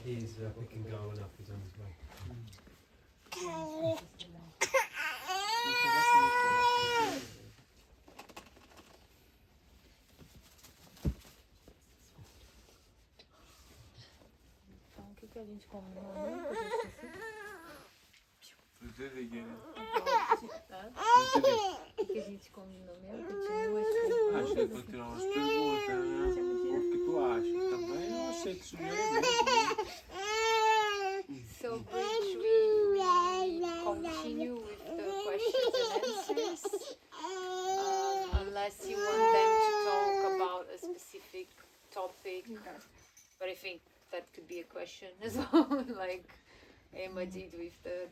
He's picking going up, he's on his way. Então, o que a gente combinou mesmo? Eu já esqueci. O que a gente combinou mesmo? Continua Acho que continuar as perguntas, né? O que tu acha? Também eu aceito sugestões. So, Bridge, we continue with the questions and answers. Unless you want them to talk about a specific topic. But I think that could be a question as well, like Emma did with the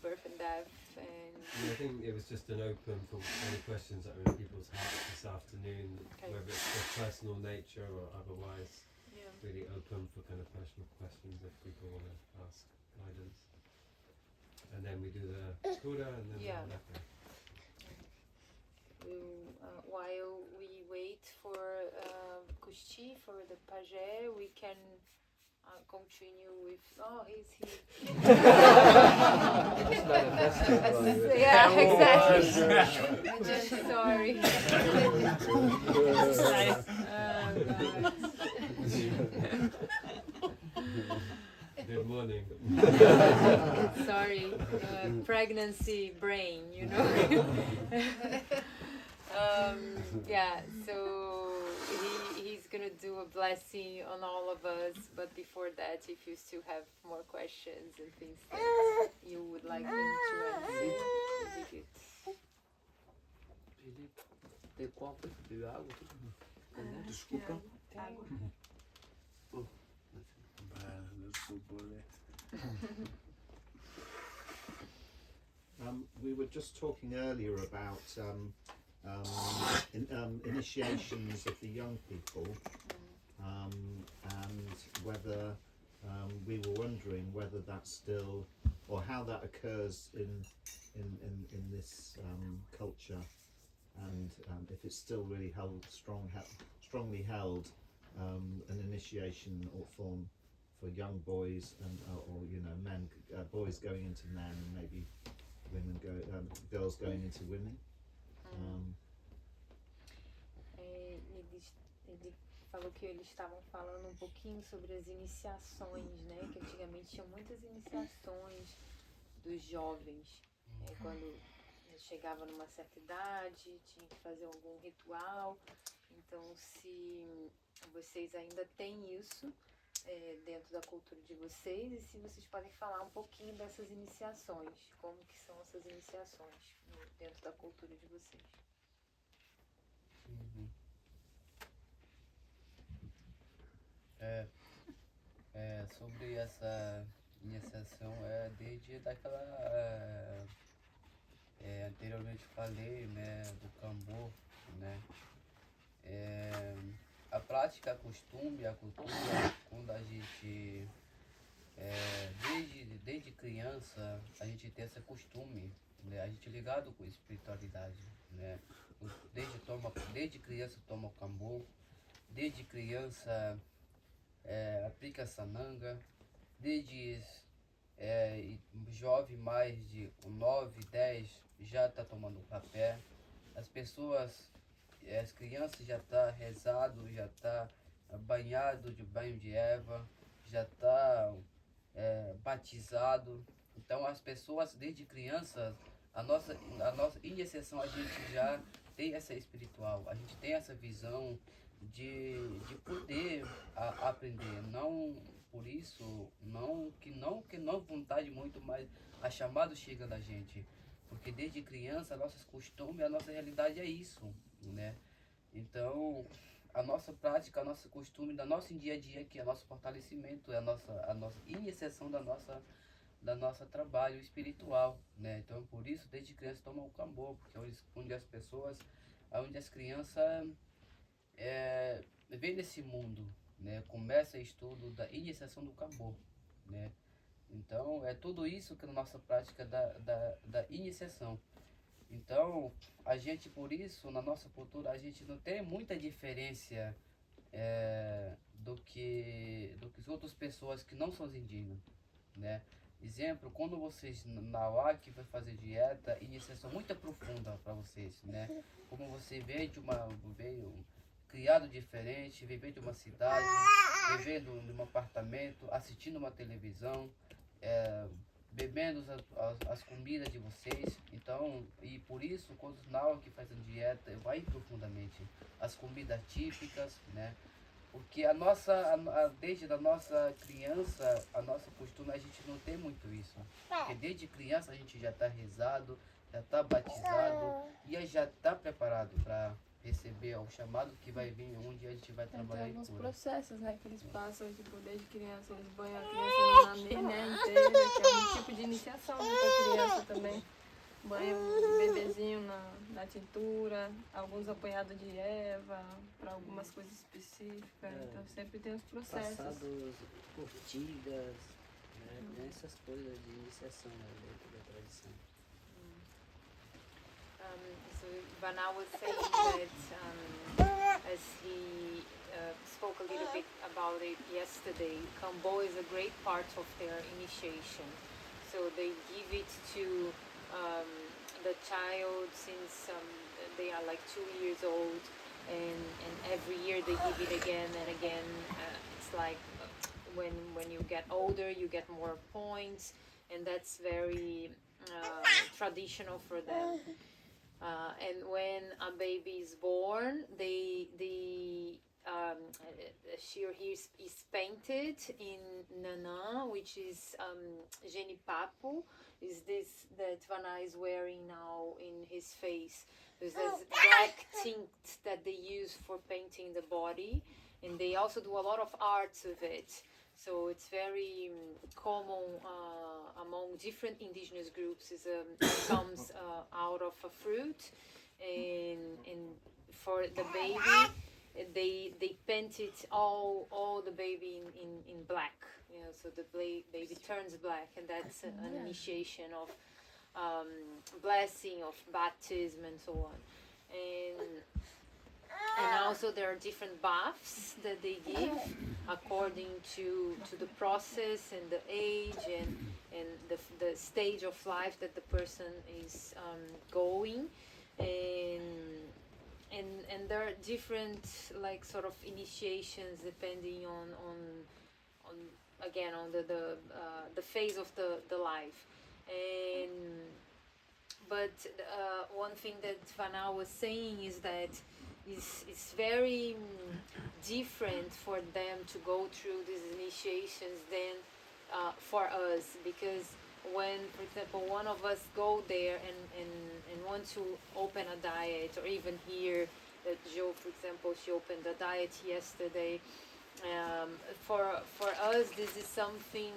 birth and death. And I think it was just an open for any questions that are in people's hearts this afternoon, Okay. whether it's of personal nature or otherwise. yeah. Really open for kind of personal questions if people want to ask guidance. And then we do the Kura and then Yeah. the Leka. While we wait for Kushti, for the pajé, we can continue with. Oh, he's here. Yeah, exactly. Just sorry. Good morning. Sorry, pregnancy brain, you know. Yeah, so he's gonna do a blessing on all of us, but before that, if you still have more questions and things that you would like him to answer, would be good. Tem copo, bebeu água? Desculpa. We were just talking earlier about initiations of the young people, and whether we were wondering whether that's still, or how that occurs in this culture, and if it's still really strongly held, an initiation or form for young boys and or men, boys going into men, and maybe women girls going into women. Ele falou que eles estavam falando um pouquinho sobre as iniciações, né? Que antigamente tinham muitas iniciações dos jovens, quando chegava numa certa idade, tinha que fazer algum ritual. Então, se vocês ainda têm isso dentro da cultura de vocês, e se vocês podem falar um pouquinho dessas iniciações, como que são essas iniciações dentro da cultura de vocês. Sobre essa iniciação, desde daquela anteriormente falei, né, do Kambô, né, a prática, a costume, a cultura, quando a gente desde criança a gente tem esse costume, né, a gente ligado com espiritualidade, né, desde criança toma o Kambô, desde criança aplica sananga, desde jovem mais de 9, 10 já está tomando café, as crianças já tá rezado, já tá banhado de banho de Eva, já tá batizado. Então as pessoas desde criança, a nossa iniciação, a gente já tem essa espiritual, a gente tem essa visão de poder aprender, não por isso, não vontade muito, mas a chamada chega da gente, porque desde criança nossos costumes, a nossa realidade é isso, né? Então a nossa prática, a nosso costume, da nosso dia a dia, que é nosso fortalecimento, é a nossa iniciação da nossa trabalho espiritual, né? Então por isso desde criança toma o Kambô, porque onde as pessoas, onde as crianças vem nesse mundo, né? Começa o estudo da iniciação do Kambô, né? Então é tudo isso que é a nossa prática da iniciação. Então a gente, por isso, na nossa cultura, a gente não tem muita diferença do que as outras pessoas que não são indígenas, né? Exemplo, quando vocês na UAC vai fazer dieta, iniciação muito profunda para vocês, né? Como você veio criado diferente, vivendo de uma cidade, vivendo num apartamento, assistindo uma televisão, bebendo as comidas de vocês. Então, e por isso, quando na hora que fazem dieta, vai profundamente as comidas típicas, né? Porque desde a nossa criança, a nossa costume, a gente não tem muito isso. Porque desde criança a gente já está rezado, já está batizado e já está preparado para receber o chamado que vai vir um dia a gente vai Tem trabalhar em alguns cura. processos, né, que eles passam, tipo, desde criança, eles banham a criança no nanê, né, inteira, que é um tipo de iniciação né, pra criança também. Banham o bebezinho na tintura, alguns apanhados de erva, para algumas coisas específicas, então sempre tem os processos. Passados, curtidas, né? Tem essas coisas de iniciação né, dentro da tradição. So Vana was saying that as he spoke a little bit about it yesterday, Kambo is a great part of their initiation. So they give it to the child since they are like 2 years old, and every year they give it again and again. It's like when you get older, you get more points, and that's very traditional for them. And when a baby is born, she or he is painted in Nana, which is Genipapo, is this that Vana is wearing now in his face. There's this black tint that they use for painting the body, and they also do a lot of arts with it. So it's very common among different indigenous groups. It comes out of a fruit, and for the baby, they paint it all the baby in black. You know, so the baby turns black, and that's an initiation of blessing, of baptism, and so on. And also there are different baths that they give according to the process and the age and the stage of life that the person is going. And there are different like sort of initiations depending on again on the phase of the life. But one thing that Vana was saying is that it's very different for them to go through these initiations than for us, because when, for example, one of us go there and want to open a diet, or even here that Jo, for example, she opened a diet yesterday. For us, this is something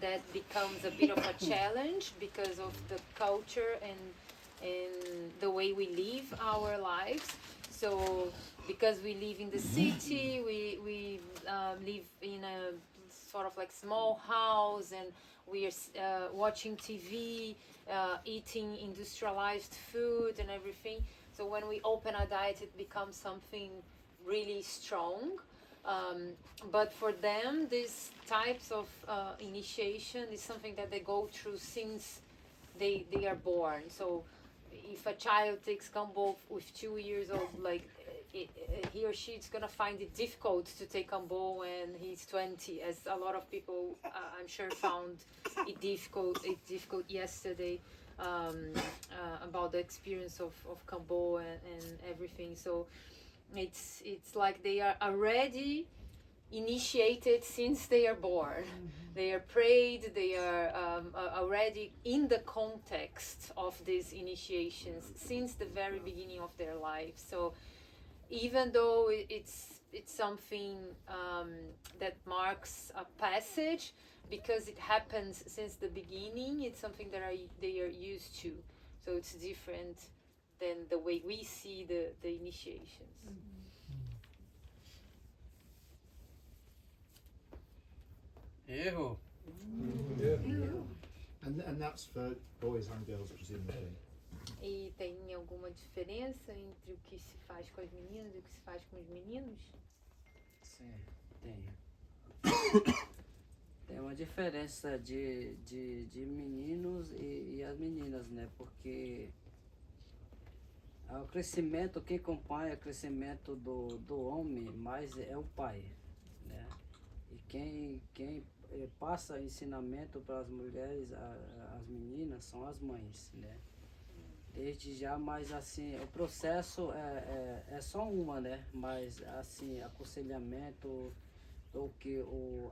that becomes a bit of a challenge because of the culture and the way we live our lives. So because we live in the city, we live in a sort of like small house, and we are watching TV, eating industrialized food and everything. So when we open a diet, it becomes something really strong. But for them, these types of initiation is something that they go through since they are born. So if a child takes Kambo with 2 years old, like he or she is gonna find it difficult to take Kambo when he's 20, as a lot of people I'm sure found it difficult yesterday about the experience of Kambo and everything. So it's like they are already initiated since they are born. They are prayed, they are already in the context of these initiations since the very beginning of their life. So even though it's something that marks a passage, because it happens since the beginning, it's something that they are used to. So it's different than the way we see the initiations. Erro. And that's for boys and girls, presumably. E tem alguma diferença entre o que se faz com as meninas e o que se faz com os meninos? Sim. Tem uma diferença de meninos e as meninas, né? Porque o crescimento, quem acompanha o crescimento do homem mais é o pai, né? E quem passa ensinamento para as mulheres, as meninas, são as mães, né? Desde já, mas assim, o processo é só uma, né? Mas assim, aconselhamento, o que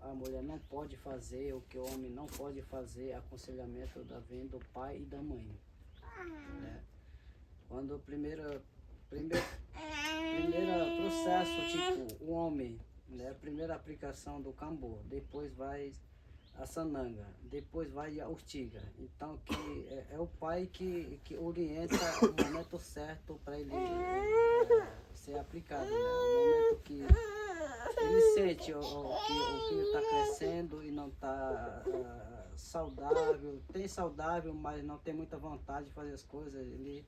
a mulher não pode fazer, o que o homem não pode fazer, aconselhamento vem do pai e da mãe, né? Quando o primeiro processo, tipo, o homem, né? Primeira aplicação do cambô, depois vai a sananga, depois vai a urtiga. Então que é o pai que orienta o momento certo para ele ser aplicado, né? O momento que ele sente que o filho está crescendo e não está saudável, tem saudável, mas não tem muita vontade de fazer as coisas, ele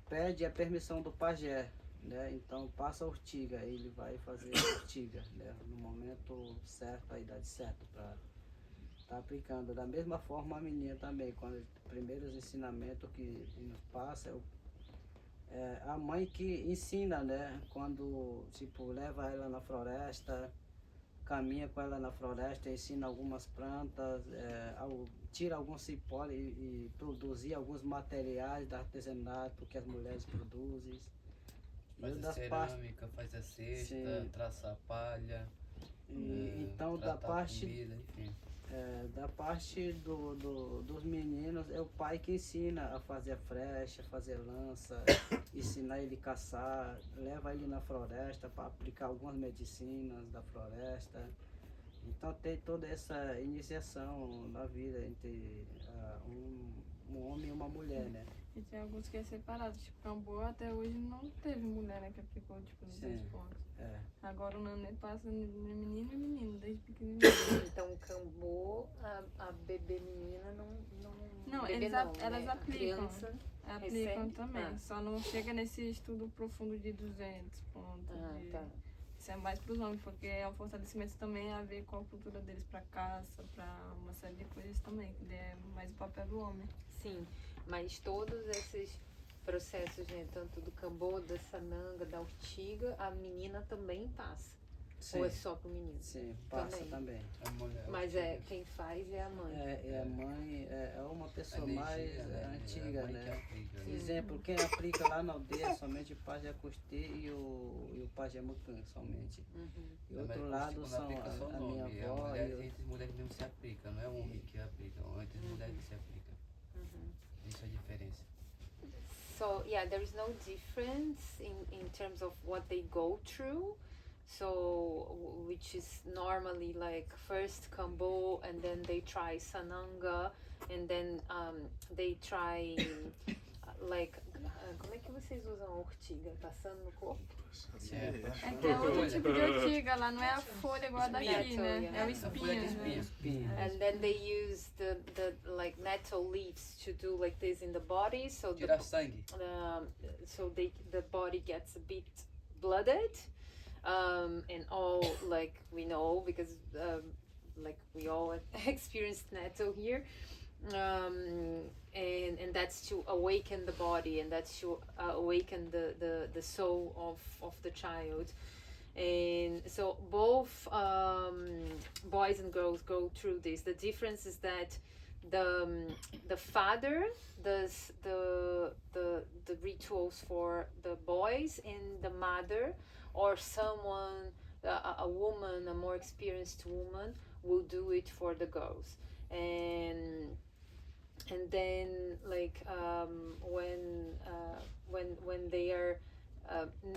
pede a permissão do pajé, né? Então passa a urtiga, ele vai fazer a urtiga, né? No momento certo, a idade certa para tá aplicando. Da mesma forma a menina também, quando os primeiros ensinamentos que nos passa é a mãe que ensina, né? Quando tipo leva ela na floresta, caminha com ela na floresta, ensina algumas plantas, tira alguns cipó e produzir alguns materiais de artesanato que as mulheres produzem. Faz a cerâmica, faz a cesta, Sim. traça a palha, Então da tratar a parte comida, enfim. da parte dos meninos é o pai que ensina a fazer a flecha, fazer lança, ensinar ele a caçar, leva ele na floresta para aplicar algumas medicinas da floresta. Então tem toda essa iniciação na vida entre um homem e uma mulher, né? E tem alguns que é separado, tipo Cambô até hoje não teve mulher, né, que aplicou tipo nos 10 pontos. Agora o Nanê passa de menino e menino, desde pequenininho. Então, o Cambô, a bebê menina Não, bebê elas né? A aplicam. criança Aplicam recebe? também, Ah. só não chega nesse estudo profundo de 200 pontos. Tá. Isso é mais para os homens, porque o fortalecimento também a ver com a cultura deles para caça, para uma série de coisas também, que é mais o papel do homem. Sim, mas todos esses processos, né, tanto do Cambô, da sananga, da urtiga, a menina também passa. Sim. Ou é só pro menino? Sim, passa também. A mulher, Mas quem faz é a mãe. A mãe é uma pessoa energia, mais né? antiga, A mãe que né? aplica, né? Exemplo, quem aplica lá na aldeia somente o pajé Costê e o pajé Mucã somente. E Mas outro quando lado são aplica só o a minha nome, avó mulher, e o... entre mulheres mesmo se aplica, não é o homem que aplica, é entre mulheres que se aplica. Isso é a diferença. So yeah, there is no difference in terms of what they go through. So which is normally like first Cambô and then they try sananga and then they try like como é que vocês usam a urtiga? Passando no corpo? É que é outro tipo de urtiga, lá não é a folha igual a daqui, né? É o espinho, né? And then they use the like nettle leaves to do like this in the body, so Tirar sangue. so the body gets a bit blooded, and all like we know because like we all experienced nettle here, and that's to awaken the body, and that's to awaken the soul of the child. And so both boys and girls go through this. The difference is that the father does the rituals for the boys, and the mother or someone, a woman, a more experienced woman, will do it for the girls. And then like when they are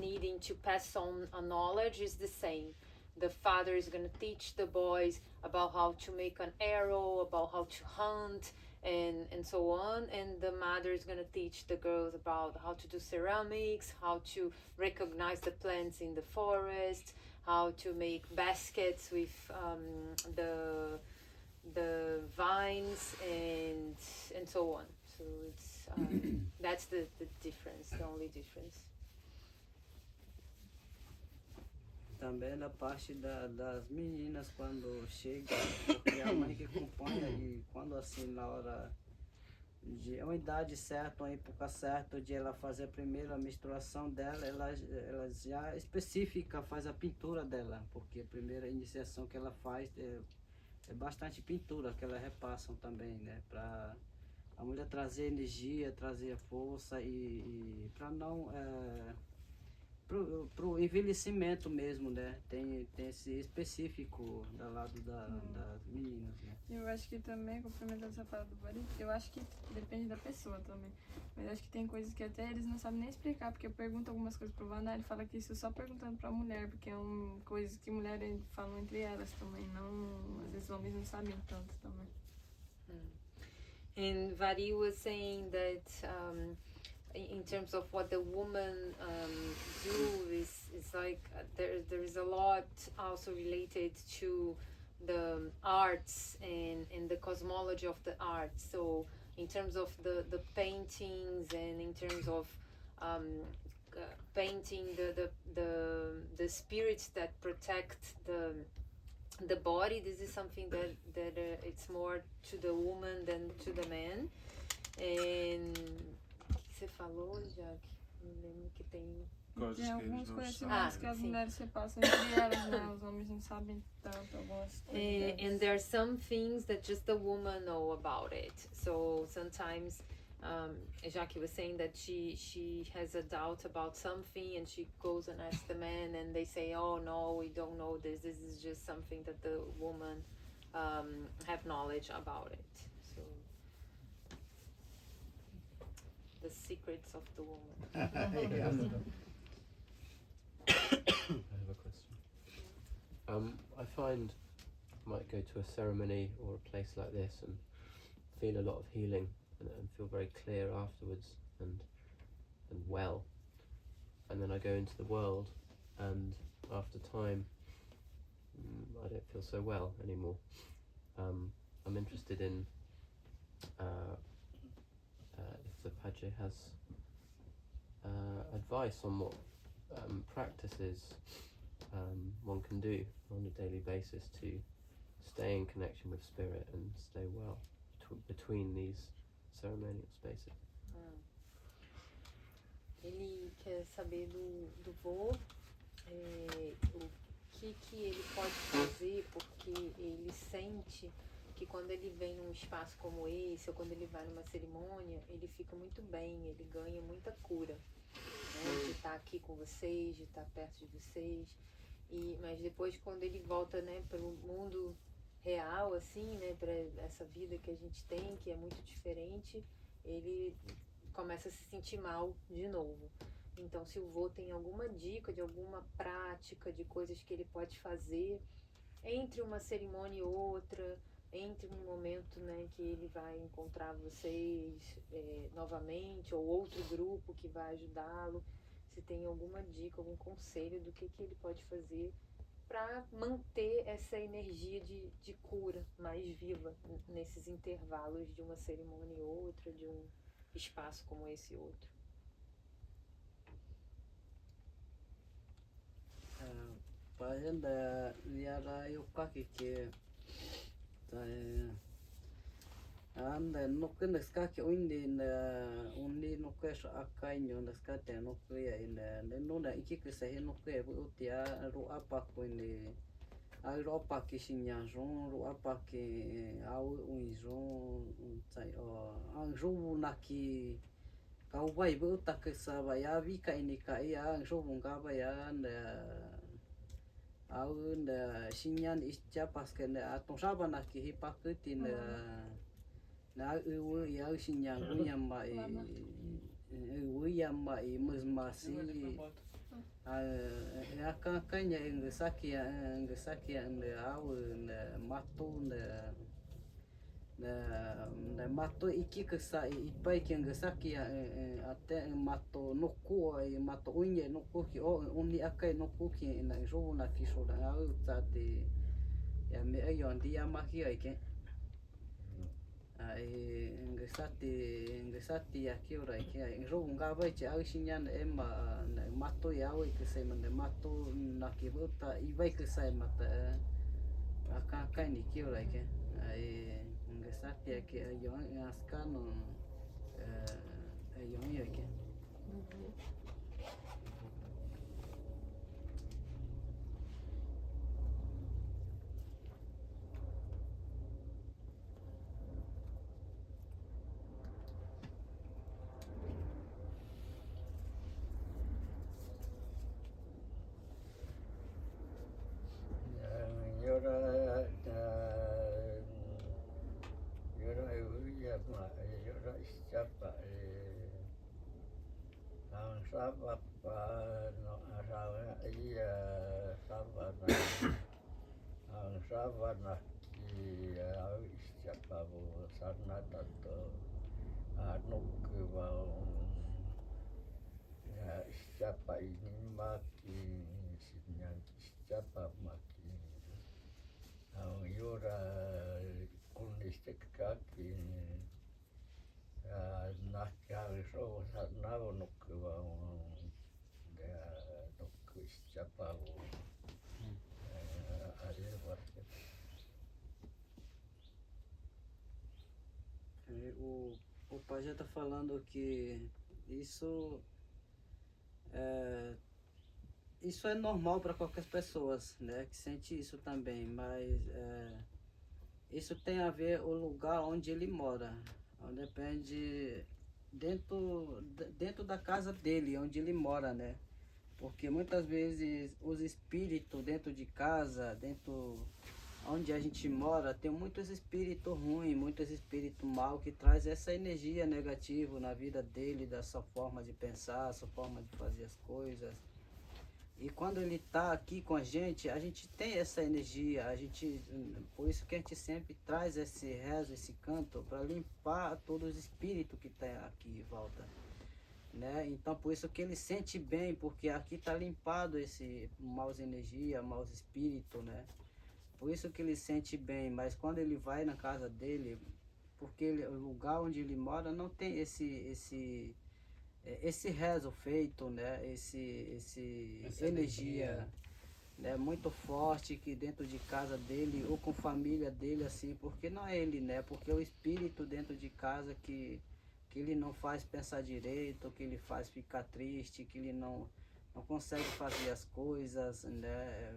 needing to pass on a knowledge is the same. The father is going to teach the boys about how to make an arrow, about how to hunt, and so on. And the mother is going to teach the girls about how to do ceramics, how to recognize the plants in the forest, how to make baskets with the vines and so on. So it's that's the difference, the only difference. também na parte das meninas quando chega, porque é a mãe que acompanha e quando assim na hora de uma idade certa, uma época certa de ela fazer a primeira menstruação dela, ela já específica faz a pintura dela, porque a primeira iniciação que ela faz é bastante pintura que elas repassam também, né, para a mulher trazer energia, trazer força e para não pro envelhecimento mesmo, né? Tem esse específico do lado das meninas, né? Eu acho que também, complementando essa fala do Boris, eu acho que depende da pessoa também. Mas acho que tem coisas que até eles não sabem nem explicar, porque eu pergunto algumas coisas pro Vaná, ele fala que isso só perguntando pra mulher, porque é coisas que mulheres falam entre elas também, não, às vezes homens não sabem tanto também. And Vari was saying that in terms of what the woman do is like there is a lot also related to the arts and the cosmology of the arts. So in terms of the paintings and in terms of painting the spirits that protect the body, this is something that it's more to the woman than to the man. And o que você falou, Jack? Me lembro que tem Coisas Tem que alguns eles não conhecimentos sabem. que as sim. mulheres se passam entre elas, né? Os homens não sabem tanto algumas coisas. and there are some things that just the woman know about it. So sometimes Jackie was saying that she has a doubt about something and she goes and asks the man and they say, oh no, we don't know this is just something that the woman have knowledge about it. So the secrets of the woman. Yeah. I have a question. I find I might go to a ceremony or a place like this and feel a lot of healing and feel very clear afterwards and well. And then I go into the world and after time I don't feel so well anymore. I'm interested in if the Paje has advice on what practices one can do on a daily basis to stay in connection with spirit and stay well between these ceremonial spaces. Ele quer saber do vô, o que ele pode fazer, porque ele sente que quando ele vem num espaço como esse, ou quando ele vai numa cerimônia, ele fica muito bem, ele ganha muita cura, né, de estar aqui com vocês, de estar perto de vocês. Mas depois, quando ele volta, né, para o mundo real, assim, né, para essa vida que a gente tem, que é muito diferente, ele começa a se sentir mal de novo. Então, se o vô tem alguma dica de alguma prática, de coisas que ele pode fazer entre uma cerimônia e outra, entre um momento, né, que ele vai encontrar vocês novamente, ou outro grupo que vai ajudá-lo, se tem alguma dica, algum conselho do que ele pode fazer para manter essa energia de cura mais viva nesses intervalos de uma cerimônia e outra, de um espaço como esse outro. Paenda liara yukaki que anda no que nesca que undi no que akainho nesca te no que no na iki que se no que utia ru apa ko ni ai ropa que sinya jon ru apa que au unjon sai o anju na que kau vai bu ta que sa vai a vi ka ini ka ia anju bunga vai a au na sinyan istia paske na atonsaba na ki hipakuti na u ia sinyan unya mai uia mai musmasi a kanya ngesaki au na matu na matu iki que sa ipai que ngesaki até matu no ku e matu unye no ku ki o uni akai no ku ki na jogo na ki so da au tate ya me ayo ndi amaki ai ke ngesati aqui ora que ronga vai te agishinyan ema mato ya oi que sai manda mato na que volta e vai que sai mata aka kaini que ora que aí ngesati aqui eu ascano eu aqui O pai já está falando que isso é normal para qualquer pessoa, né, que sente isso também, mas isso tem a ver o lugar onde ele mora, depende dentro da casa dele, onde ele mora, né, porque muitas vezes os espíritos dentro de casa, dentro onde a gente mora, tem muitos espíritos ruins, muitos espíritos maus que traz essa energia negativa na vida dele, da sua forma de pensar, sua forma de fazer as coisas. E quando ele está aqui com a gente tem essa energia, por isso que a gente sempre traz esse rezo, esse canto, para limpar todos os espíritos que estão aqui em volta. Né? Então por isso que ele sente bem, porque aqui está limpado esse maus energia, maus espíritos, né? Por isso que ele sente bem, mas quando ele vai na casa dele, porque o lugar onde ele mora não tem esse rezo feito, né? Essa energia, né? Muito forte que dentro de casa dele ou com família dele, assim, porque não é ele, né? Porque é o espírito dentro de casa que ele não faz pensar direito, que ele faz ficar triste, que ele não consegue fazer as coisas, né?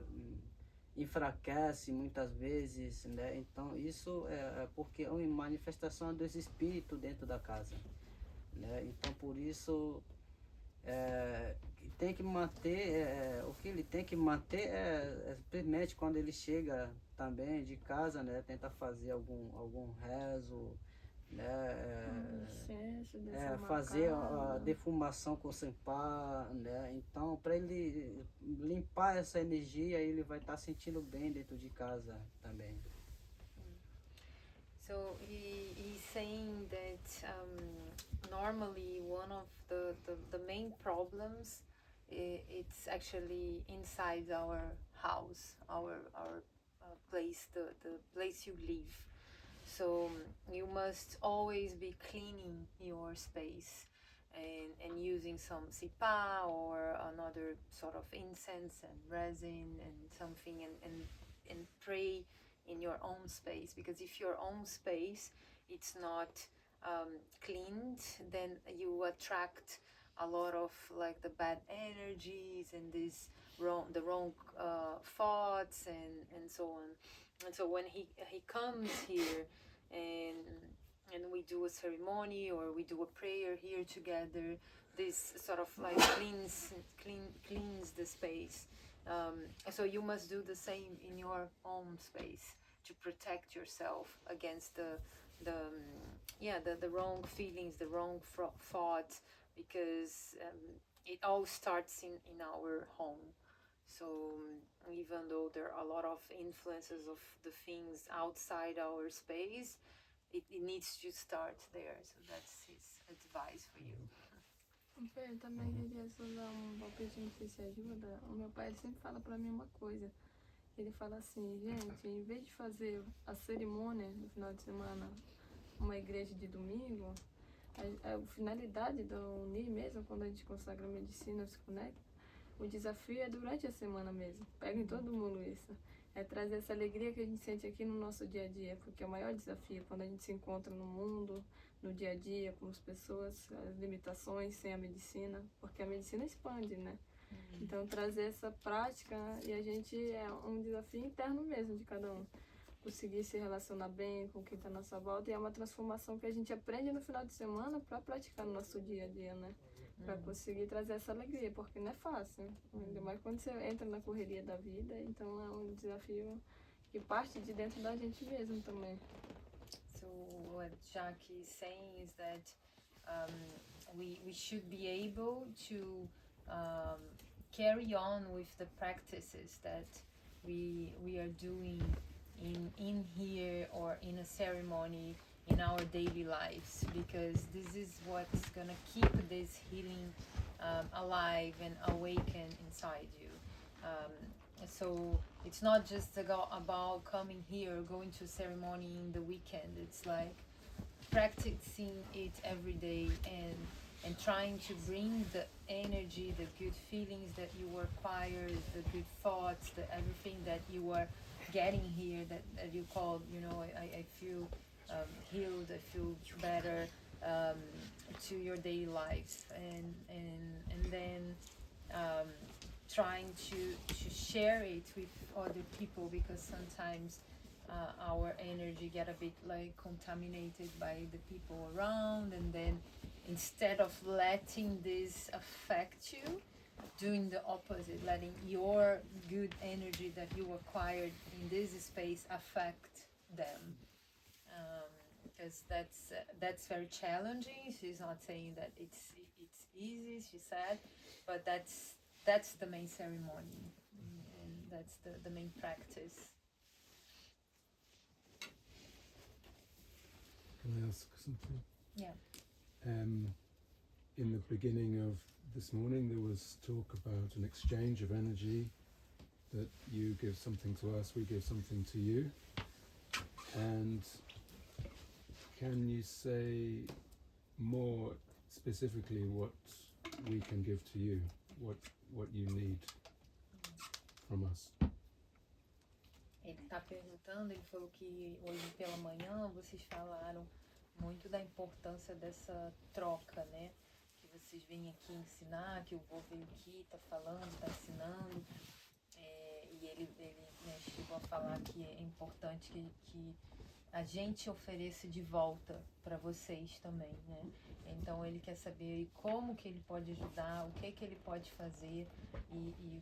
Enfraquece muitas vezes, né? Então isso é porque é uma manifestação dos espíritos dentro da casa, né? Então por isso tem que manter, o que ele tem que manter simplesmente quando ele chega também de casa, né? Tenta fazer algum rezo, né? Fazer a defumação com Senpá, né? Então, para ele limpar essa energia, ele vai estar sentindo bem dentro de casa também. So he's saying that normally one of the main problems it's actually inside our house, our place, the place you live. So you must always be cleaning your space and using some sipa or another sort of incense and resin and something and pray in your own space, because if your own space it's not cleaned, then you attract a lot of like the bad energies and the wrong thoughts and so on. And so when he comes here and we do a ceremony or we do a prayer here together, this sort of like cleans the space. So you must do the same in your own space to protect yourself against the wrong feelings, the wrong thoughts, because it all starts in our home. So even though there are a lot of influences of the things outside our space, it needs to start there. So that's his advice for you. Eu também queria só dar um palpitinho, não sei se ajuda. O meu pai ele sempre fala pra mim uma coisa. Ele fala assim, gente, em vez de fazer a cerimônia no final de semana uma igreja de domingo, a finalidade do unir mesmo, quando a gente consagra a medicina, se conecta, o desafio é durante a semana mesmo. Pega em todo mundo isso. É trazer essa alegria que a gente sente aqui no nosso dia a dia, porque é o maior desafio quando a gente se encontra no mundo, no dia a dia, com as pessoas, as limitações sem a medicina, porque a medicina expande, né? Então trazer essa prática e a gente é um desafio interno mesmo de cada um. Conseguir se relacionar bem com quem está à nossa volta e é uma transformação que a gente aprende no final de semana para praticar no nosso dia a dia, né? Para conseguir trazer essa alegria, porque não é fácil, ainda mais quando você entra na correria da vida, então é um desafio que parte de dentro da gente mesmo também. So what Jacques is saying is that we should be able to carry on with the practices that we are doing in here or in a ceremony in our daily lives, because this is what's gonna keep this healing alive and awaken inside you. So it's not just about coming here, going to a ceremony in the weekend. It's like practicing it every day and trying to bring the energy, the good feelings that you acquire, the good thoughts, everything that you are getting here, that you call, I feel healed, I feel better, to your daily life, and then trying to share it with other people, because sometimes our energy get a bit like contaminated by the people around, and then instead of letting this affect you, doing the opposite, letting your good energy that you acquired in this space affect them, because that's very challenging. She's not saying that it's easy, she said, but that's the main ceremony, and that's the main practice. Can I ask something? Yeah. In the beginning of this morning, there was talk about an exchange of energy, that you give something to us, we give something to you. And can you say more specifically what we can give to you, what you need from us? Ele está perguntando, ele falou que hoje pela manhã vocês falaram muito da importância dessa troca, né? Que vocês vêm aqui ensinar, que o vô veio aqui, está falando, está ensinando. E ele né, chegou a falar que é importante que a gente ofereça de volta para vocês também, né? Então ele quer saber como que ele pode ajudar, o que ele pode fazer e o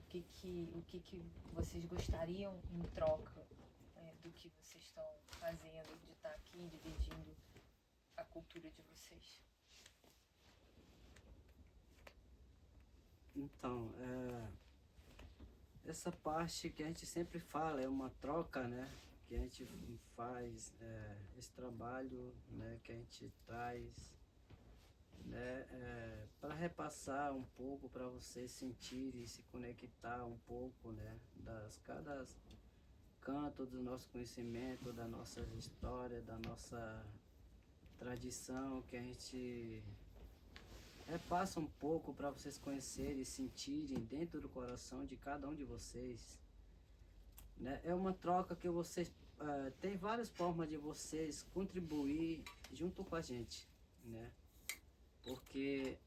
que vocês gostariam em troca do que vocês estão fazendo, de estar aqui dividindo a cultura de vocês. Então, essa parte que a gente sempre fala é uma troca, né? Que a gente faz esse trabalho, né? Que a gente traz, né? Para repassar um pouco, para vocês sentirem, se conectar um pouco, né? Cada canto do nosso conhecimento, da nossa história, da nossa tradição, que a gente repassa um pouco para vocês conhecerem e sentirem dentro do coração de cada um de vocês, né? É uma troca que vocês tem várias formas de vocês contribuir junto com a gente, né? Porque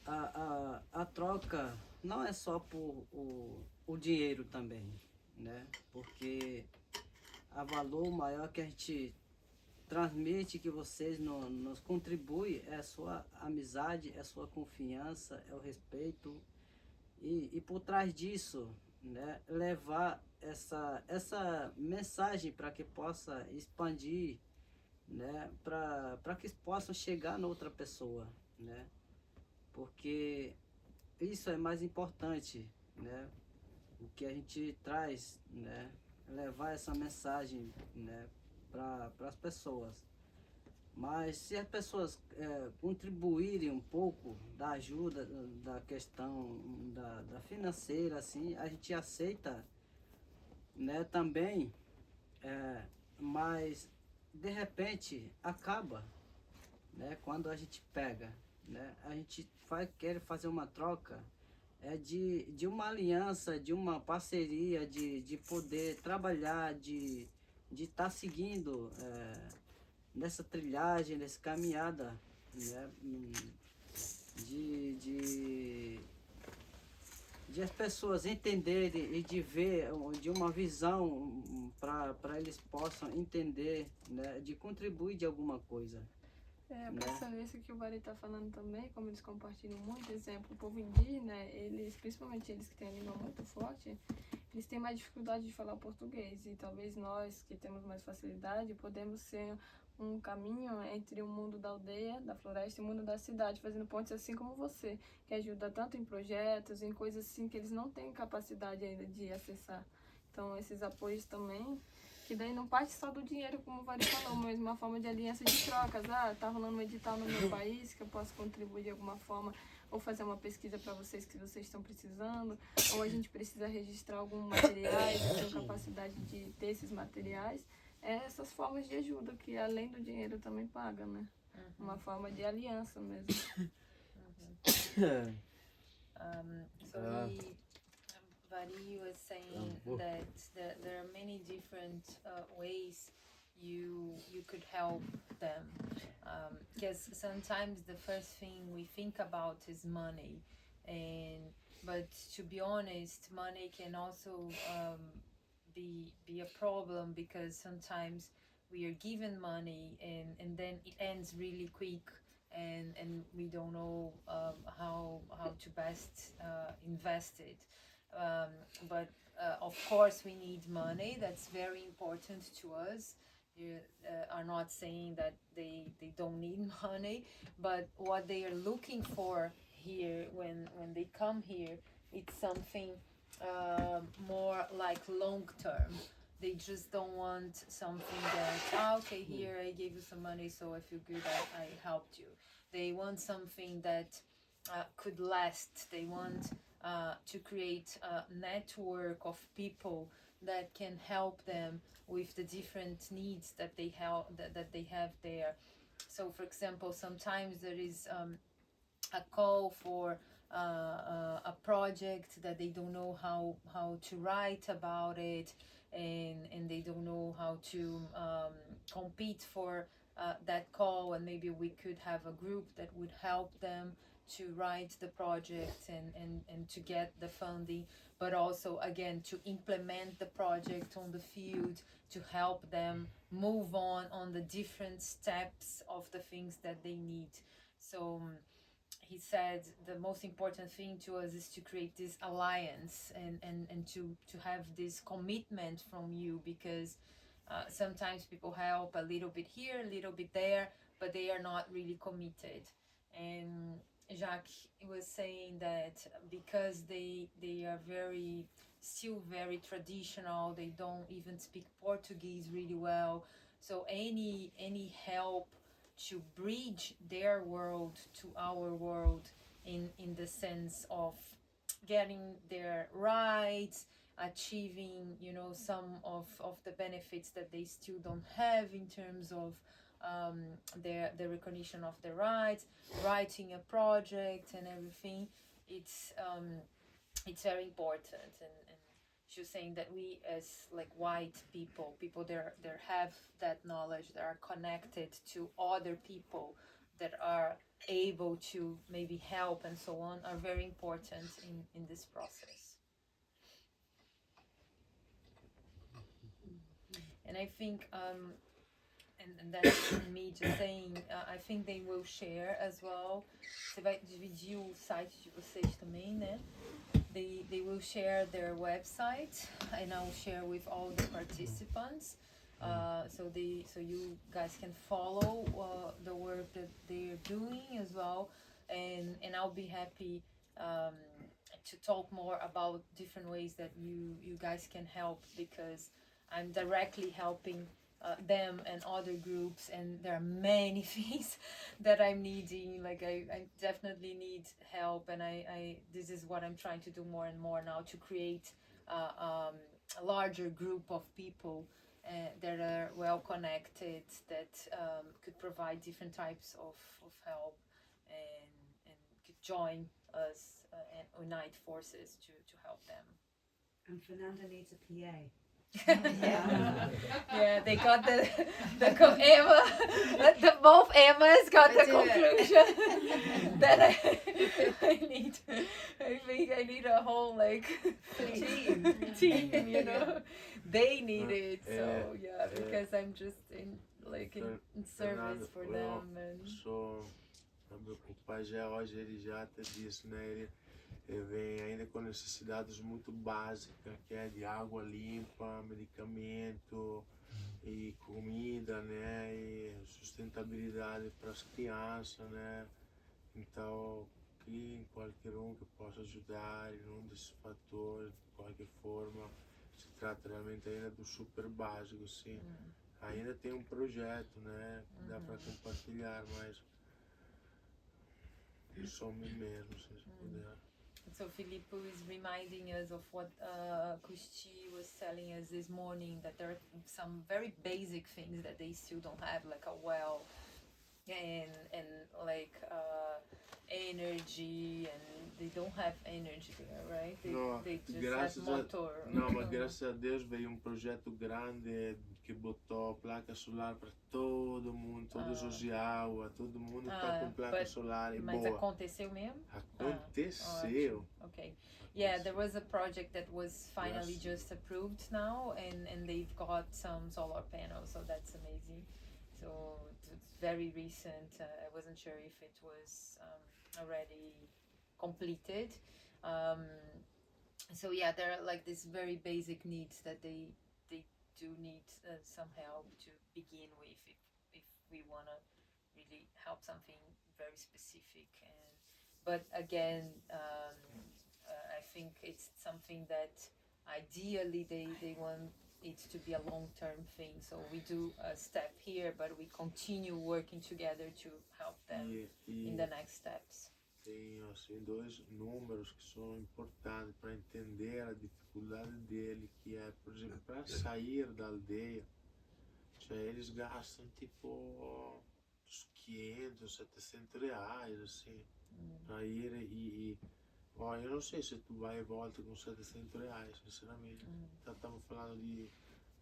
a troca não é só por o dinheiro também, né? Porque a valor maior que a gente transmite, que vocês nos contribuem, é a sua amizade, é a sua confiança, é o respeito, e por trás disso, né, levar essa mensagem para que possa expandir, né, para que possam chegar na outra pessoa, né? Porque isso é mais importante, né? O que a gente traz, né? Levar essa mensagem, né, para as pessoas. Mas se as pessoas contribuírem um pouco da ajuda, da questão da financeira, assim, a gente aceita, né, também, mas de repente acaba, né? Quando a gente pega, né? A gente quer fazer uma troca de uma aliança, de uma parceria, de poder trabalhar, de estar seguindo nessa trilhagem, nessa caminhada, né? De de as pessoas entenderem e de ver, de uma visão para eles possam entender, né, de contribuir de alguma coisa. Pensando nisso que o Vari está falando também, como eles compartilham muito, exemplo, o povo indígena, eles, principalmente eles que têm a língua muito forte, eles têm mais dificuldade de falar português, e talvez nós que temos mais facilidade podemos ser um caminho entre o mundo da aldeia, da floresta e o mundo da cidade, fazendo pontes assim como você, que ajuda tanto em projetos, em coisas assim que eles não têm capacidade ainda de acessar. Então esses apoios também, que daí não parte só do dinheiro, como o Vari falou, mas uma forma de aliança de trocas. Tá rolando um edital no meu país que eu posso contribuir de alguma forma, ou fazer uma pesquisa para vocês que vocês estão precisando, ou a gente precisa registrar alguns materiais, eu tenho capacidade de ter esses materiais. Essas formas de ajuda que além do dinheiro também paga, né? Uma forma de aliança mesmo. Vari was saying that there are many different ways you could help them, because sometimes the first thing we think about is money, but to be honest, money can also be a problem, because sometimes we are given money and then it ends really quick, and we don't know how to best invest it. But of course we need money. That's very important to us. You are not saying that they don't need money, but what they are looking for here when they come here, it's something more like long term. They just don't want something that, okay, here I gave you some money, so I feel good, I helped you. They want something that could last. They want to create a network of people that can help them with the different needs that they have there. So, for example, sometimes there is a call for a project that they don't know how to write about it, and they don't know how to compete for that call, and maybe we could have a group that would help them to write the project and to get the funding, but also again to implement the project on the field, to help them move on the different steps of the things that they need. So he said the most important thing to us is to create this alliance and to have this commitment from you, because sometimes people help a little bit here, a little bit there, but they are not really committed. And Jacques was saying that because they are still very traditional, they don't even speak Portuguese really well, so any help to bridge their world to our world in the sense of getting their rights, achieving some of the benefits that they still don't have in terms of the recognition of their rights, writing a project and everything. It's very important, and she was saying that we as like white people there have that knowledge, that are connected to other people that are able to maybe help and so on, are very important in this process. And I think and that's me just saying, I think they will share as well. Você vai dividir o site de vocês também, né? They will share their website, and I will share with all the participants, so you guys can follow the work that they are doing as well, and I'll be happy to talk more about different ways that you guys can help, because I'm directly helping them and other groups, and there are many things that I'm needing. Like I definitely need help, and I this is what I'm trying to do more and more now, to create a larger group of people that are well connected, that could provide different types of help and could join us and unite forces to help them. And Fernanda needs a PA. Yeah, they got Emma, both Emmas got the conclusion that I think I need a whole like team, you know. They need it, so yeah, because I'm just in service for them and. Meu pai já hoje ele já até disse, né? Ele vem ainda com necessidades muito básicas, que é de água limpa, medicamento e comida, né? E sustentabilidade para as crianças, né? Então, que qualquer um que possa ajudar em um desses fatores, de qualquer forma, se trata realmente ainda do super básico, sim. Ainda tem um projeto, né? Que dá para compartilhar, mas só mim mesmo, se puder. So Filippo is reminding us of what Kusti was telling us this morning, that there are some very basic things that they still don't have, like a well and like energy, and they don't have energy there, right? They just have motor. Não, mas graças a Deus veio um projeto grande que botou placa solar para todo mundo, todos os Iaua, todo mundo está com placa solar e mas boa. aconteceu mesmo? Aconteceu. Okay. Yeah, there was a project that was finally just approved now, and they've got some solar panels, so that's amazing. So it's very recent. I wasn't sure if it was already completed. So yeah, there are like these very basic needs that they do need some help to begin with if we want to really help something very specific. But again, I think it's something that ideally they want it to be a long-term thing. So we do a step here, but we continue working together to help them in the next steps. Tem assim dois números que são importantes para entender a dificuldade dele, que é, por exemplo, para sair da aldeia, já eles gastam tipo uns 500, 700 reais, assim, para ir e ó, eu não sei se tu vai e volta com 700 reais, sinceramente. Então estamos falando de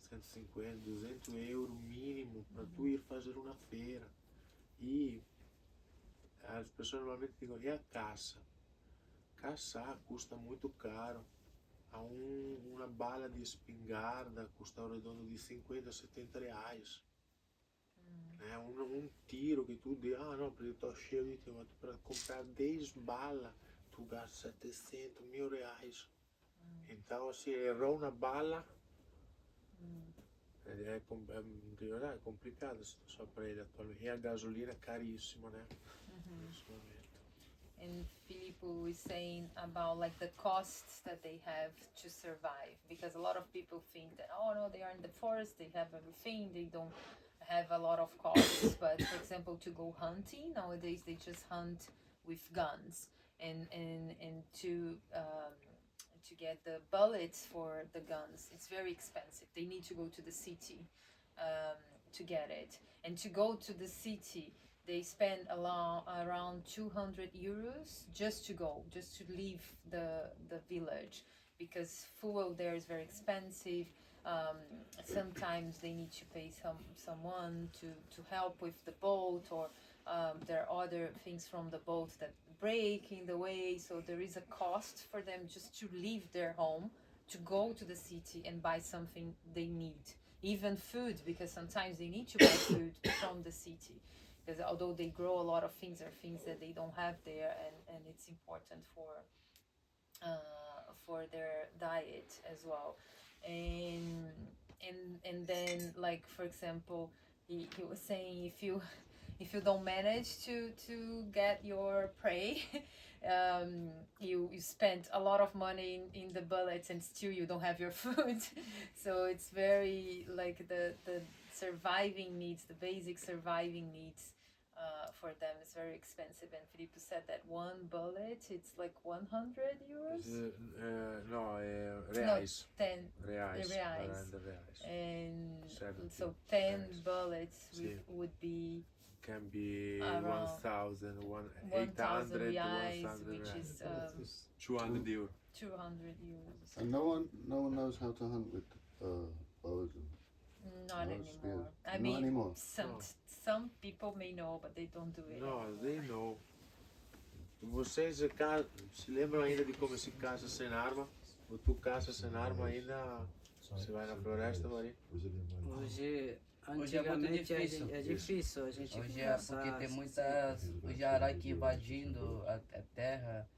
150, 200 euros mínimo para tu ir fazer uma feira. E as pessoas normalmente dizem, e a caça? Caçar custa muito caro. Uma bala de espingarda custa ao redondo de 50, 70 reais. Né? Um tiro que tu diz, não, porque eu estou cheio de tempo, para comprar 10 balas, tu gasta 700, 1000 reais. Então, assim, errou na bala, é complicado a situação para ele atualmente. E a gasolina é caríssima, né? And Filippo is saying about like the costs that they have to survive, because a lot of people think that, oh no, they are in the forest, they have everything, they don't have a lot of costs. But for example, to go hunting nowadays, they just hunt with guns, and to get the bullets for the guns, it's very expensive. They need to go to the city to get it, and to go to the city they spend around 200 euros just to leave the village, because fuel there is very expensive. Sometimes they need to pay someone to help with the boat, or there are other things from the boat that break in the way, so there is a cost for them just to leave their home, to go to the city and buy something they need, even food, because sometimes they need to buy food from the city. Because although they grow a lot of things, there are things that they don't have there, and it's important for their diet as well. And then, like for example, he was saying, if you don't manage to get your prey, you spend a lot of money in the bullets and still you don't have your food. So it's very like the surviving needs, the basic surviving needs for them is very expensive. And Filippo said that one bullet it's like 100 euros. No, reais. 10 Reais. reais. 40 reais. And 70 so 10 reais. bullets Sì. would be Can be Around 1,000, 1,000 800, reais, 1,000 which reais. is 200 euro. 200 euros. And no one knows how to hunt with bows and Not no anymore. spear. I Not mean, anymore. some people may know, but they don't do it. No, they know. Vocês se lembram ainda de como se caça sem arma? Ou tu caça sem arma ainda? Você vai na floresta, Maria? Hoje, Hoje é muito antigamente difícil. é difícil a gente Hoje é caçar, porque tem assim, muitas hoje araras aqui invadindo a terra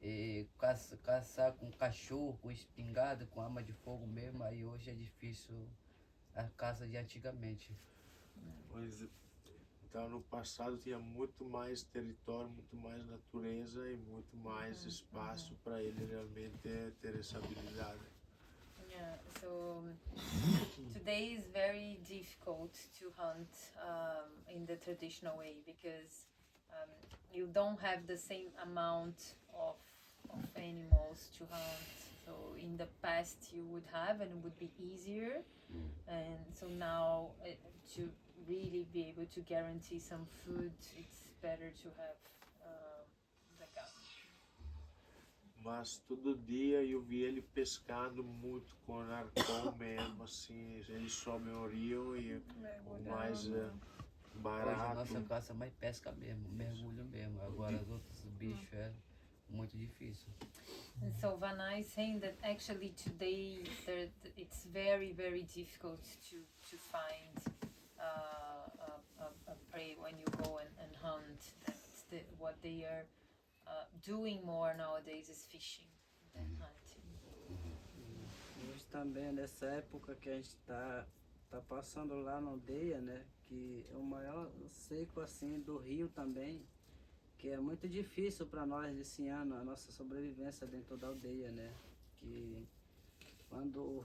e caçar com cachorro, com espingarda, com arma de fogo mesmo, aí hoje é difícil a caça de antigamente. Mas, então, no passado tinha muito mais território, muito mais natureza e muito mais espaço para ele realmente ter essa habilidade. Yeah, so today is very difficult to hunt in the traditional way because you don't have the same amount of animals to hunt. So in the past you would have and it would be easier, and so now to really be able to guarantee some food, it's better to have like a Mas todo dia eu vi ele pescando muito com arpão mesmo, assim, eles sobem o rio e o mais Hoje a barato. nossa caça é mais pesca mesmo, mergulho mesmo. Agora os outros bichos é muito difícil. And so Vanna is saying that actually today it's very, very difficult to find a prey when you go and hunt. That's what they are doing more nowadays is fishing than hunting. Hoje também nessa época que a gente tá passando lá na aldeia, né? Que é o maior seco assim do rio também, que é muito difícil para nós esse ano, a nossa sobrevivência dentro da aldeia, né? Que quando o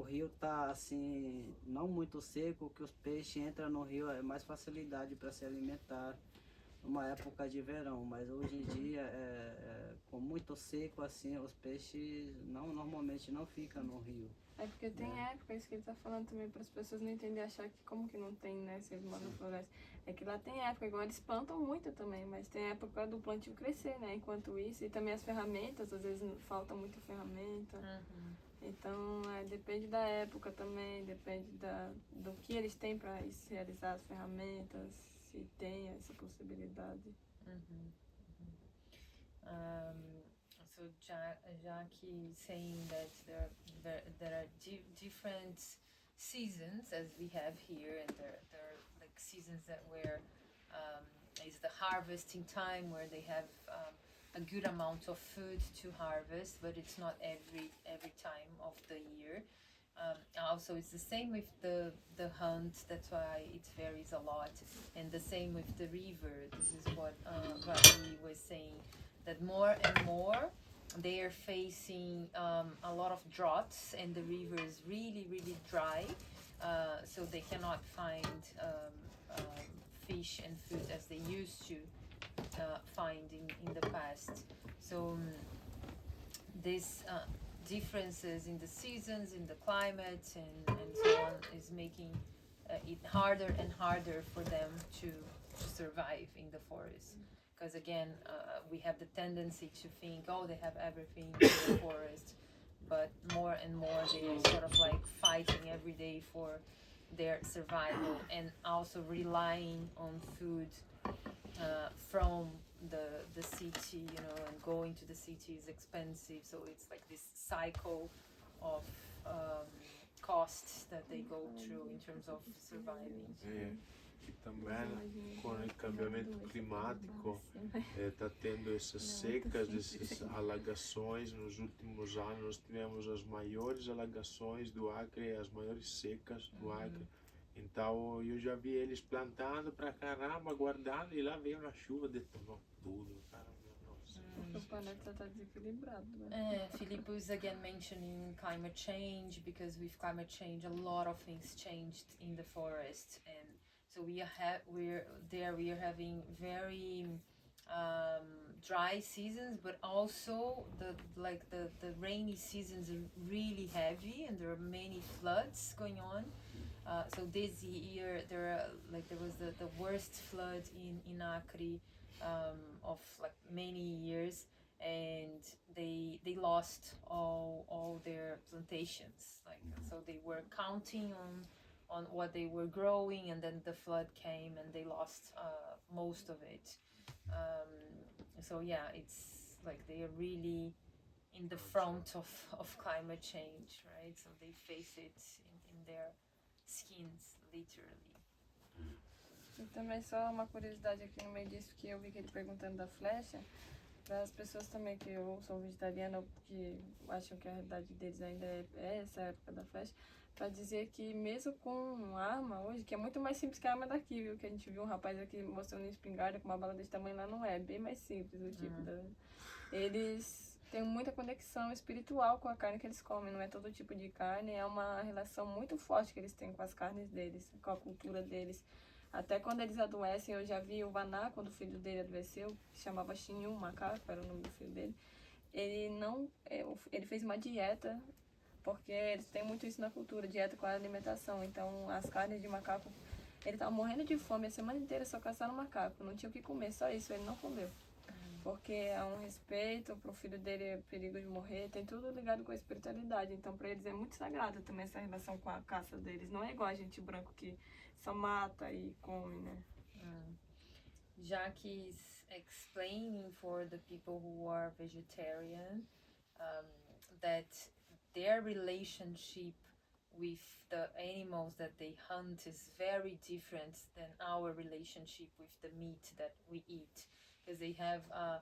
rio tá assim, não muito seco, que os peixes entram no rio, é mais facilidade para se alimentar numa época de verão, mas hoje em dia com muito seco assim, os peixes normalmente não ficam no rio. É porque tem época, isso que ele tá falando também, para as pessoas não entenderem, achar que como que não tem, né, se eles moram na floresta. É que lá tem época, igual eles plantam muito também, mas tem época do plantio crescer, né, enquanto isso, e também as ferramentas, às vezes falta muita ferramenta. Então, depende da época também, depende do que eles têm para realizar as ferramentas, se tem essa possibilidade. So Jackie is saying that there are different seasons as we have here, and there are like seasons where is the harvesting time where they have a good amount of food to harvest, but it's not every time of the year. Also, it's the same with the hunt. That's why it varies a lot, and the same with the river. This is what Vali was saying, that more and more they are facing a lot of droughts, and the river is really, really dry, so they cannot find fish and food as they used to find in the past. So this differences in the seasons, in the climate, and so on is making it harder and harder for them to survive in the forest. Because again, we have the tendency to think, oh, they have everything in the forest, but more and more they are sort of like fighting every day for their survival, and also relying on food from the city, you know, and going to the city is expensive, so it's like this cycle of costs that they go through in terms of surviving. E também com o cambiamento climático está tendo essas secas, essas alagações. Nos últimos anos nós tivemos as maiores alagações do Acre, as maiores secas do Acre. Então eu já vi eles plantando pra caramba, guardando, e lá veio na chuva, detonou tudo. O planeta tá desequilibrado, né? Filippo is again mentioning climate change, because with climate change a lot of things changed in the forest, and So we are having very dry seasons, but also the rainy seasons are really heavy, and there are many floods going on. So this year there was the worst flood in Acre of like many years, and they lost all their plantations. Like, so they were counting on what they were growing, and then the flood came and they lost most of it. So yeah, it's like they are really in the front of climate change, right? So they face it in their skins, literally. E também só uma curiosidade aqui no meio disso, que eu vi que ele perguntando da flecha, para as pessoas também que ou são vegetarianas ou que acham que a realidade deles ainda é essa época da flecha, para dizer que mesmo com arma hoje, que é muito mais simples que a arma daqui, viu? Que a gente viu um rapaz aqui mostrando espingarda com uma bala desse tamanho lá, não é bem mais simples o tipo eles têm muita conexão espiritual com a carne que eles comem, não é todo tipo de carne, é uma relação muito forte que eles têm com as carnes deles, com a cultura deles. Até quando eles adoecem, eu já vi o Vaná, quando o filho dele adoeceu, que chamava Xinhu, macaco, era o nome do filho dele. Ele fez uma dieta, porque eles têm muito isso na cultura, dieta com a alimentação. Então, as carnes de macaco, ele estava morrendo de fome a semana inteira, só caçando macaco, não tinha o que comer, só isso, ele não comeu. Porque é um respeito pro filho dele, é perigo de morrer, tem tudo ligado com a espiritualidade. Então, para eles é muito sagrado também essa relação com a caça deles. Não é igual a gente branco que só mata e come, né? Jackie's explaining for the people who are vegetarian that their relationship with the animals that they hunt is very different than our relationship with the meat that we eat, because they have a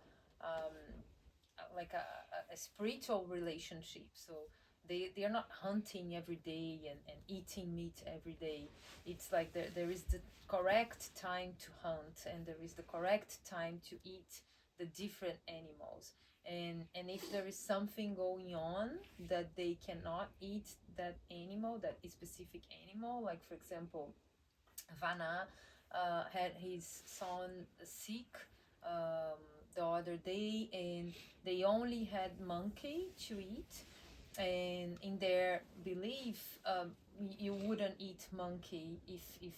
spiritual relationship. So they are not hunting every day and eating meat every day. It's like there is the correct time to hunt, and there is the correct time to eat the different animals. And if there is something going on that they cannot eat that animal, that specific animal, like for example, Vaná had his son sick the other day, and they only had monkey to eat. And in their belief, you wouldn't eat monkey if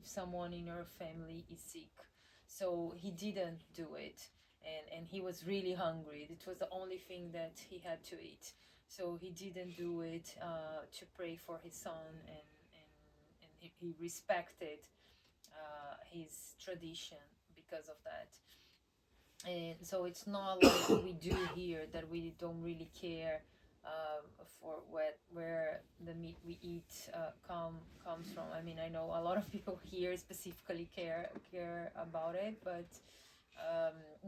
someone in your family is sick. So he didn't do it, and he was really hungry. It was the only thing that he had to eat. So he didn't do it to pray for his son, and he respected his tradition because of that. And so it's not like we do here, that we don't really care for where the meat we eat comes from. I mean, I know a lot of people here specifically care about it, but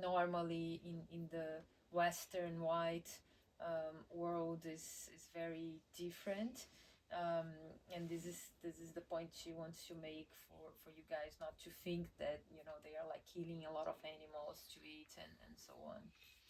normally in the Western white world is very different. And this is the point she wants to make for you guys, not to think that, you know, they are like killing a lot of animals to eat and so on.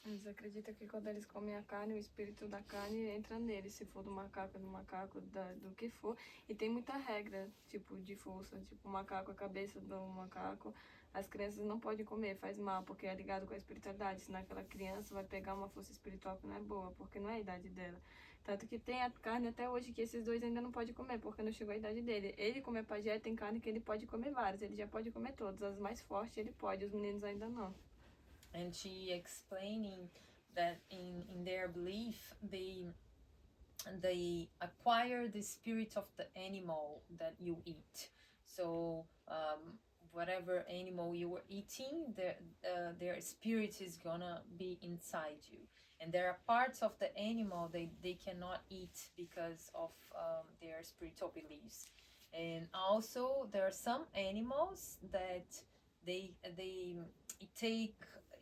Eles acreditam que quando eles comem a carne, o espírito da carne entra neles, se for do macaco, do que for. E tem muita regra, tipo, de força, tipo, o macaco, a cabeça do macaco, as crianças não podem comer, faz mal, porque é ligado com a espiritualidade, senão aquela criança vai pegar uma força espiritual que não é boa, porque não é a idade dela. Tanto que tem a carne até hoje que esses dois ainda não podem comer, porque não chegou a idade dele. Ele, como é pajé, tem carne que ele pode comer várias, ele já pode comer todas, as mais fortes ele pode, os meninos ainda não. And she explaining that in their belief they acquire the spirit of the animal that you eat. So whatever animal you were eating, their spirit is gonna be inside you. And there are parts of the animal they cannot eat because of their spiritual beliefs. And also there are some animals that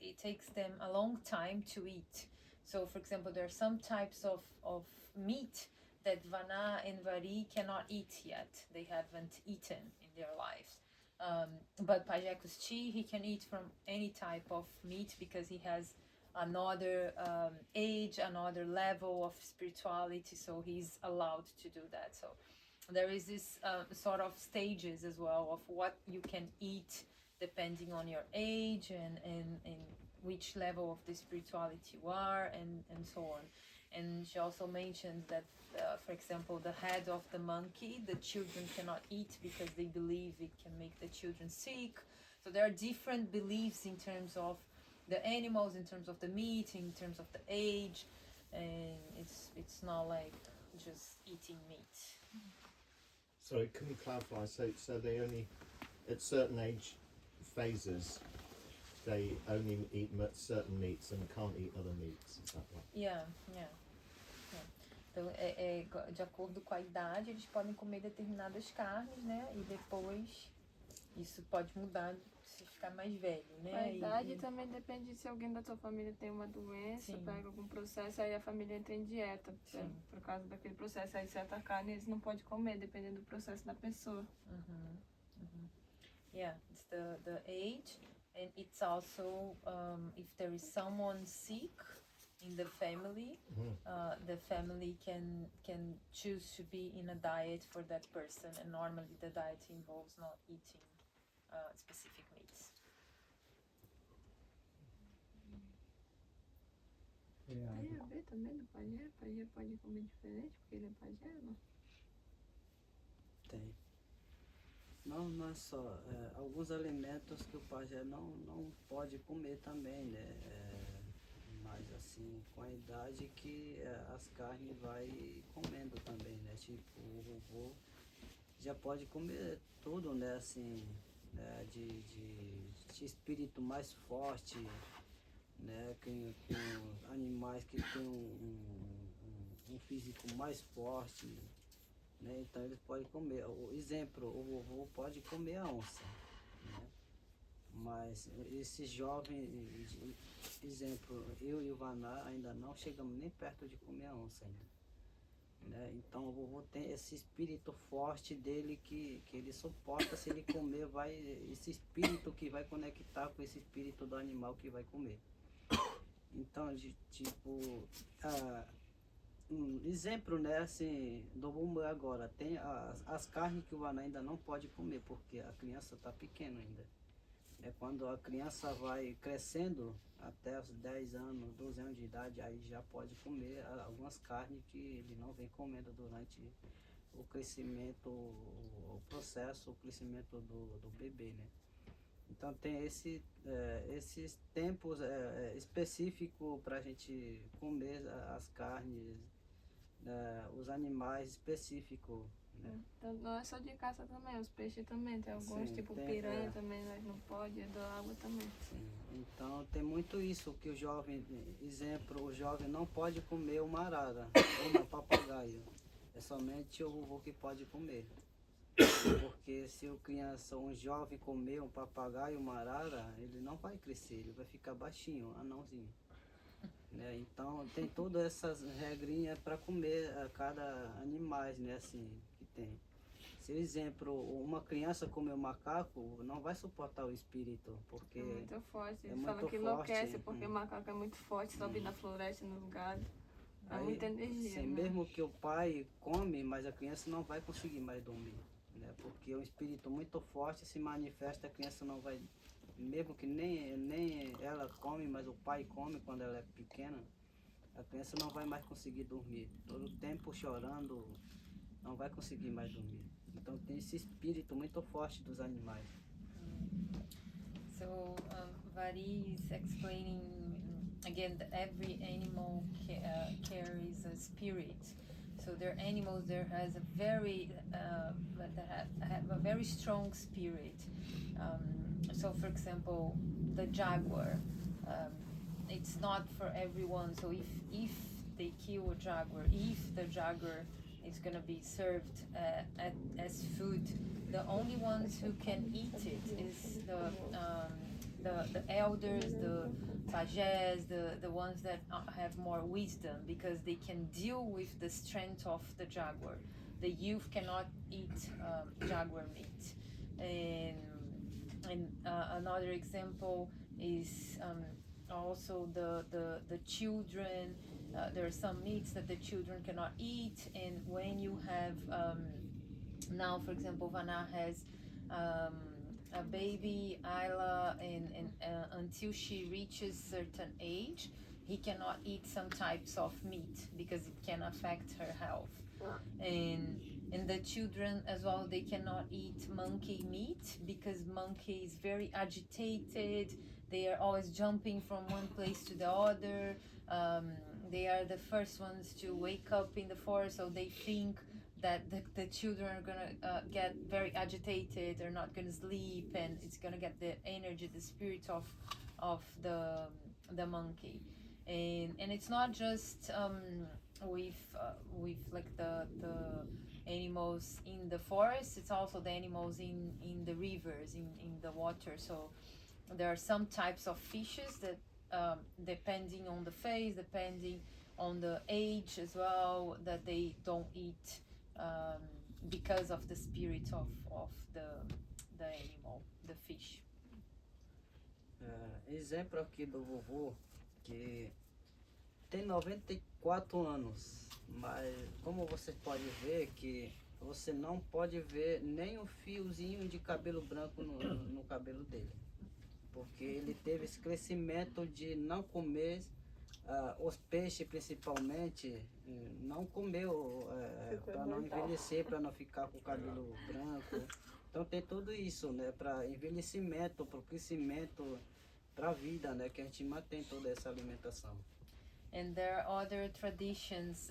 it takes them a long time to eat. So for example, there are some types of meat that Vaná and Vari cannot eat yet. They haven't eaten in their lives. But Pajé Kusti, he can eat from any type of meat because he has another age, another level of spirituality, so he's allowed to do that. So there is this sort of stages as well of what you can eat depending on your age and which level of the spirituality you are and so on. And she also mentions that, for example, the head of the monkey, the children cannot eat because they believe it can make the children sick. So there are different beliefs in terms of the animals, in terms of the meat, in terms of the age, and it's not like just eating meat. Sorry, can you clarify? So they only, at certain age phases, they only eat certain meats and can't eat other meats. Is that right? Yeah. Então, de acordo com a idade, eles podem comer determinadas carnes, né? E depois isso pode mudar se ficar mais velho, né? A idade também depende se alguém da sua família tem uma doença, Sim. pega algum processo, aí a família entra em dieta por causa daquele processo. Aí certa carne eles não podem comer, dependendo do processo da pessoa. Yeah, it's the age, and it's also if there is someone sick in the family, the family can choose to be in a diet for that person, and normally the diet involves not eating specific meats. Tem a ver também do pajé? O pajé pode comer diferente porque ele é pajé, não? Tem. Não é só. Alguns alimentos que o pajé não pode comer também, né? Mas assim, com a idade que as carnes vai comendo também, né? Tipo, o vovô já pode comer tudo, né? Assim, né? De espírito mais forte, né? Com animais que têm um físico mais forte, né? Então eles podem comer. O exemplo, o vovô pode comer a onça, né? Mas esse jovem, exemplo, eu e o Vaná ainda não chegamos nem perto de comer a onça ainda, né? Então o vovô tem esse espírito forte dele que ele suporta, se ele comer, vai esse espírito que vai conectar com esse espírito do animal que vai comer. Então, tipo, exemplo, né, assim, do bumbum agora, tem as carnes que o Vaná ainda não pode comer, porque a criança está pequena ainda. É quando a criança vai crescendo até os 10 anos, 12 anos de idade, aí já pode comer algumas carnes que ele não vem comendo durante o crescimento, o processo, o crescimento do bebê, né? Então tem esses tempos específicos para a gente comer as carnes, os animais específicos, né? Então, não é só de caça também, os peixes também, tem alguns, Sim, tipo tem, piranha também, nós não pode, da água também. Sim. Então tem muito isso, que o jovem, exemplo, o jovem não pode comer uma arara ou um papagaio, é somente o vovô que pode comer. Porque se um jovem comer um papagaio, uma arara, ele não vai crescer, ele vai ficar baixinho, anãozinho, né? Então tem todas essas regrinhas para comer a cada animais, né, assim, que tem. Se, exemplo, uma criança comer um macaco, não vai suportar o espírito, porque É muito forte, é eles falam muito que enlouquece, forte. porque o macaco é muito forte, sobe na floresta, nos gados. É Aí, muita energia, assim, né? mesmo que o pai come, mas a criança não vai conseguir mais dormir, né? Porque o espírito muito forte se manifesta, a criança não vai, mesmo que nem ela come, mas o pai come quando ela é pequena, a criança não vai mais conseguir dormir. Todo o tempo chorando, não vai conseguir mais dormir. Então tem esse espírito muito forte dos animais. So Vari is explaining again that every animal carries a spirit. So there are animals that has a very have a very strong spirit. So for example, the jaguar, it's not for everyone. So if they kill a jaguar, if the jaguar is gonna be served as food, the only ones who can eat it is the elders, the pajés, the ones that have more wisdom, because they can deal with the strength of the jaguar. The youth cannot eat jaguar meat. And another example is also the children. There are some meats that the children cannot eat, and when you have Now, for example, Vanar has a baby, Isla, and until she reaches certain age, he cannot eat some types of meat because it can affect her health. And the children as well, they cannot eat monkey meat because monkey is very agitated. They are always jumping from one place to the other. They are the first ones to wake up in the forest, so they think that the children are gonna get very agitated, they're not gonna sleep, and it's gonna get the energy, the spirit of the monkey. And it's not just with like the animals in the forest, it's also the animals in the rivers, in the water. So there are some types of fishes that depending on the phase, depending on the age as well, that they don't eat because of the spirit of the animal, the fish. Exemplo aqui do vovô, que tem 94 anos, mas como você pode ver que você não pode ver nem um fiozinho de cabelo branco no cabelo dele, porque ele teve esse crescimento de não comer os peixes, principalmente, não comeu para não envelhecer, para não ficar com o cabelo branco. Então tem tudo isso, né, para envelhecimento, para o crescimento, para a vida, né, que a gente mantém toda essa alimentação. And there are other traditions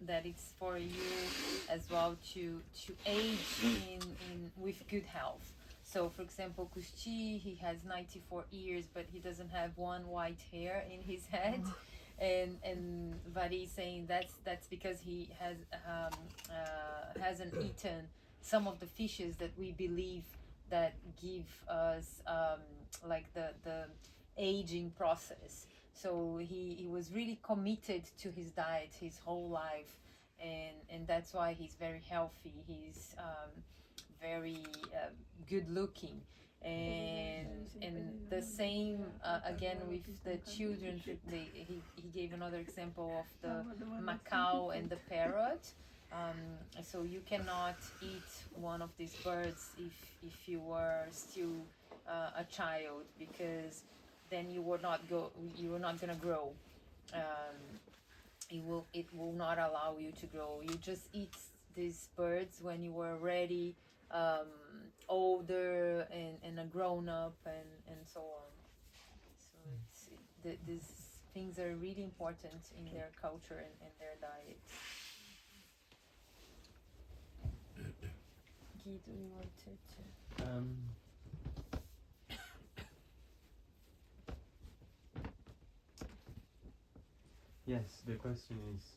that it's for you as well to age in with good health. So, for example, Kusti, he has 94 years, but he doesn't have one white hair in his head. And Vari is saying that's because he hasn't eaten some of the fishes that we believe that give us like the aging process. So he was really committed to his diet his whole life, and that's why he's very healthy. He's very good looking, and the same again with the children. He gave another example of the macaw and the parrot. So you cannot eat one of these birds if you were still a child, because then you were not gonna grow. It will not allow you to grow. You just eat these birds when you were already older and a grown up and so on. So these things are really important in their culture and their diet. Guido, you wanted to? Yes, the question is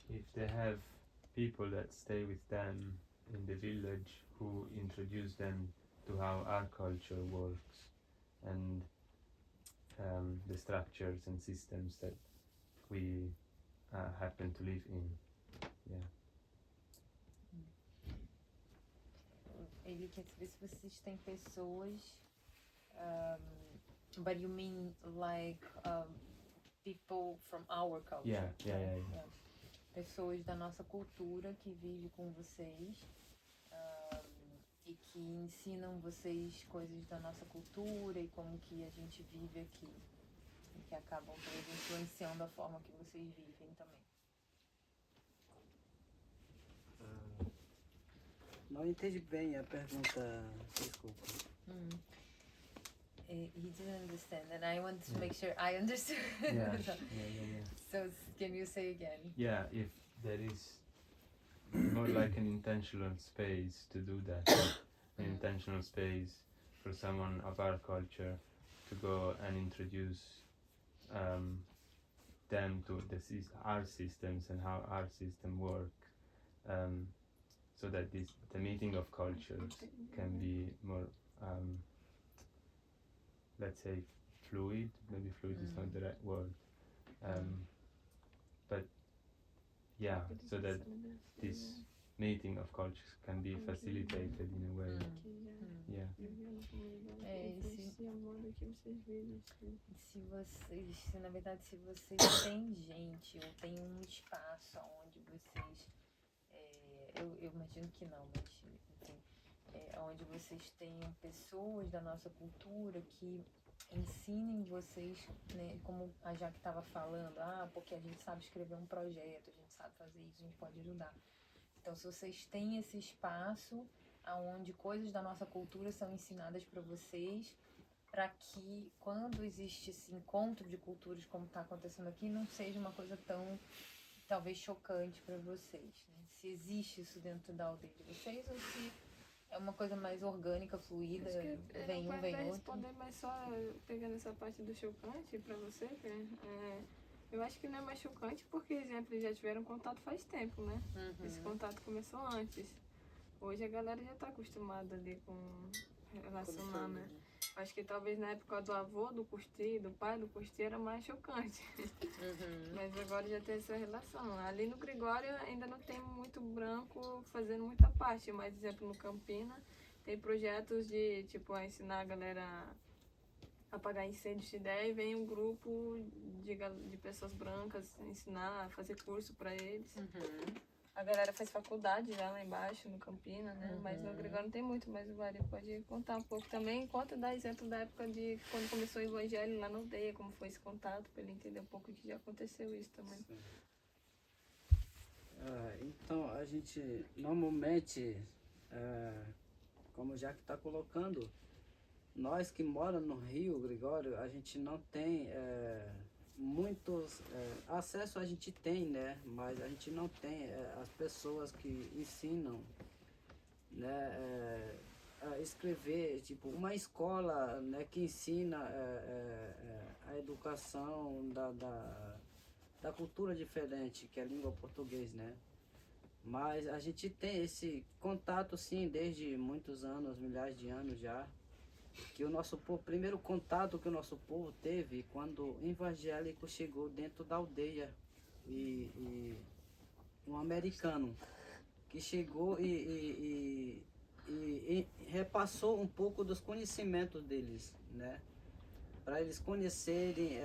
if they have people that stay with them in the village who introduce them to how our culture works and the structures and systems that we happen to live in. Yeah. Ele quer saber se vocês têm pessoas, but you mean like people from our culture? Yeah. Pessoas da nossa cultura que vivem com vocês e que ensinam vocês coisas da nossa cultura e como que a gente vive aqui, e que acabam talvez influenciando a forma que vocês vivem também. Não entendi bem a pergunta, desculpa. He didn't understand, and I wanted to make sure I understood. Yeah. So can you say again? Yeah, if there is more like an intentional space to do that, an intentional space for someone of our culture to go and introduce them to our systems and how our system work, so that the meeting of cultures can be more, let's say, fluid. Maybe fluid is not the right word, but yeah, so that this meeting of cultures can be facilitated in a way. Yeah. Se na verdade se vocês têm gente ou tem um espaço onde vocês eu imagino que não, mas enfim, onde vocês tenham pessoas da nossa cultura que ensinem vocês, né, como a Jaque estava falando, porque a gente sabe escrever um projeto, a gente sabe fazer isso, a gente pode ajudar. Então, se vocês têm esse espaço onde coisas da nossa cultura são ensinadas para vocês, para que quando existe esse encontro de culturas como está acontecendo aqui, não seja uma coisa tão, talvez, chocante para vocês, né? Se existe isso dentro da aldeia de vocês ou se é uma coisa mais orgânica, fluida, Acho que vem um, vem outro. responder, mas só pegando essa parte do chocante para você, eu acho que não é mais chocante porque, exemplo, já tiveram contato faz tempo, né? Esse contato começou antes. Hoje a galera já está acostumada ali com relacionar, né? Acho que talvez na época do avô do Custi, do pai do Custi, era mais chocante. Mas agora já tem essa relação. Ali no Gregório ainda não tem muito branco fazendo muita parte, mas, por exemplo, no Campina tem projetos de, tipo, ensinar a galera a apagar incêndios de ideia e vem um grupo de pessoas brancas ensinar, fazer curso para eles. A galera faz faculdade já lá embaixo, no Campina, né? Mas no Gregório não tem muito, mas o Vari pode contar um pouco também. Conta, dar exemplo da época de quando começou o Evangelho lá na aldeia, como foi esse contato, para ele entender um pouco que já aconteceu isso também. Então, a gente normalmente, como já que está colocando, nós que moramos no Rio, Gregório, a gente não tem muitos acesso, a gente tem, né? Mas a gente não tem as pessoas que ensinam, né? A escrever, tipo uma escola, né, que ensina a educação da cultura diferente, que é a língua portuguesa, né? Mas a gente tem esse contato, sim, desde muitos anos, milhares de anos já, que o nosso povo, primeiro contato que o nosso povo teve quando o evangélico chegou dentro da aldeia e um americano que chegou e repassou um pouco dos conhecimentos deles, né? Para eles conhecerem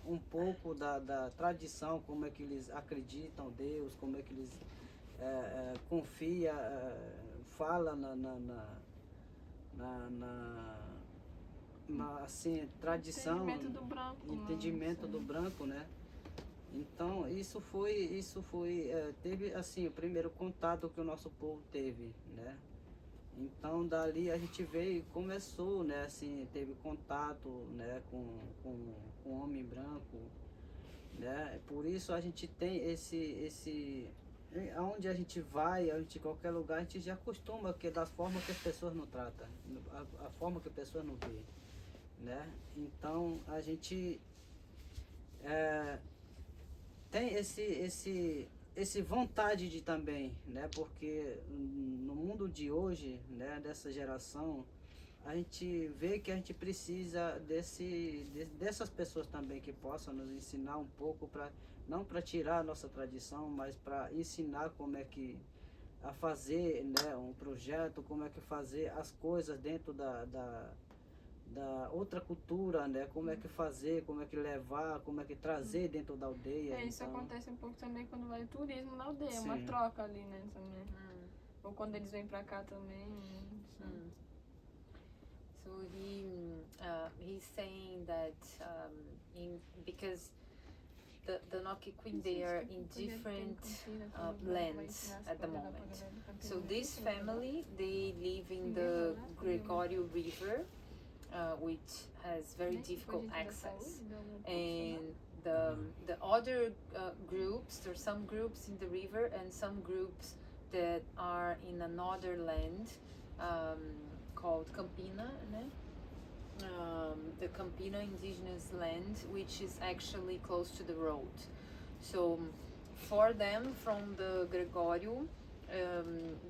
um pouco da tradição, como é que eles acreditam em Deus, como é que eles confiam, fala assim, tradição, entendimento do branco, né? Então isso foi teve assim o primeiro contato que o nosso povo teve, né? Então dali a gente veio e começou, né? Assim, teve contato, né? Com o homem branco, né? Por isso a gente tem aonde a gente vai, qualquer lugar, a gente já acostuma que da forma que as pessoas nos tratam, a forma que as pessoas nos vê, né? Então a gente tem esse vontade de também, né? Porque no mundo de hoje, né? Dessa geração, a gente vê que a gente precisa dessas pessoas também que possam nos ensinar um pouco, não para tirar a nossa tradição, mas para ensinar como é que a fazer, né, um projeto, como é que fazer as coisas dentro da outra cultura, né, como é que fazer, como é que levar, como é que trazer dentro da aldeia. Isso então, acontece um pouco também quando vai o turismo na aldeia, sim, uma troca ali, né, também. Ou quando eles vêm para cá também. So he's saying that because the Nokiquin, they are in different lands at the moment. So this family, they live in the Gregorio River, which has very difficult access, and the other groups, there are some groups in the river and some groups that are in another land called Campina, né? The Campina indigenous land, which is actually close to the road. So for them from the Gregorio,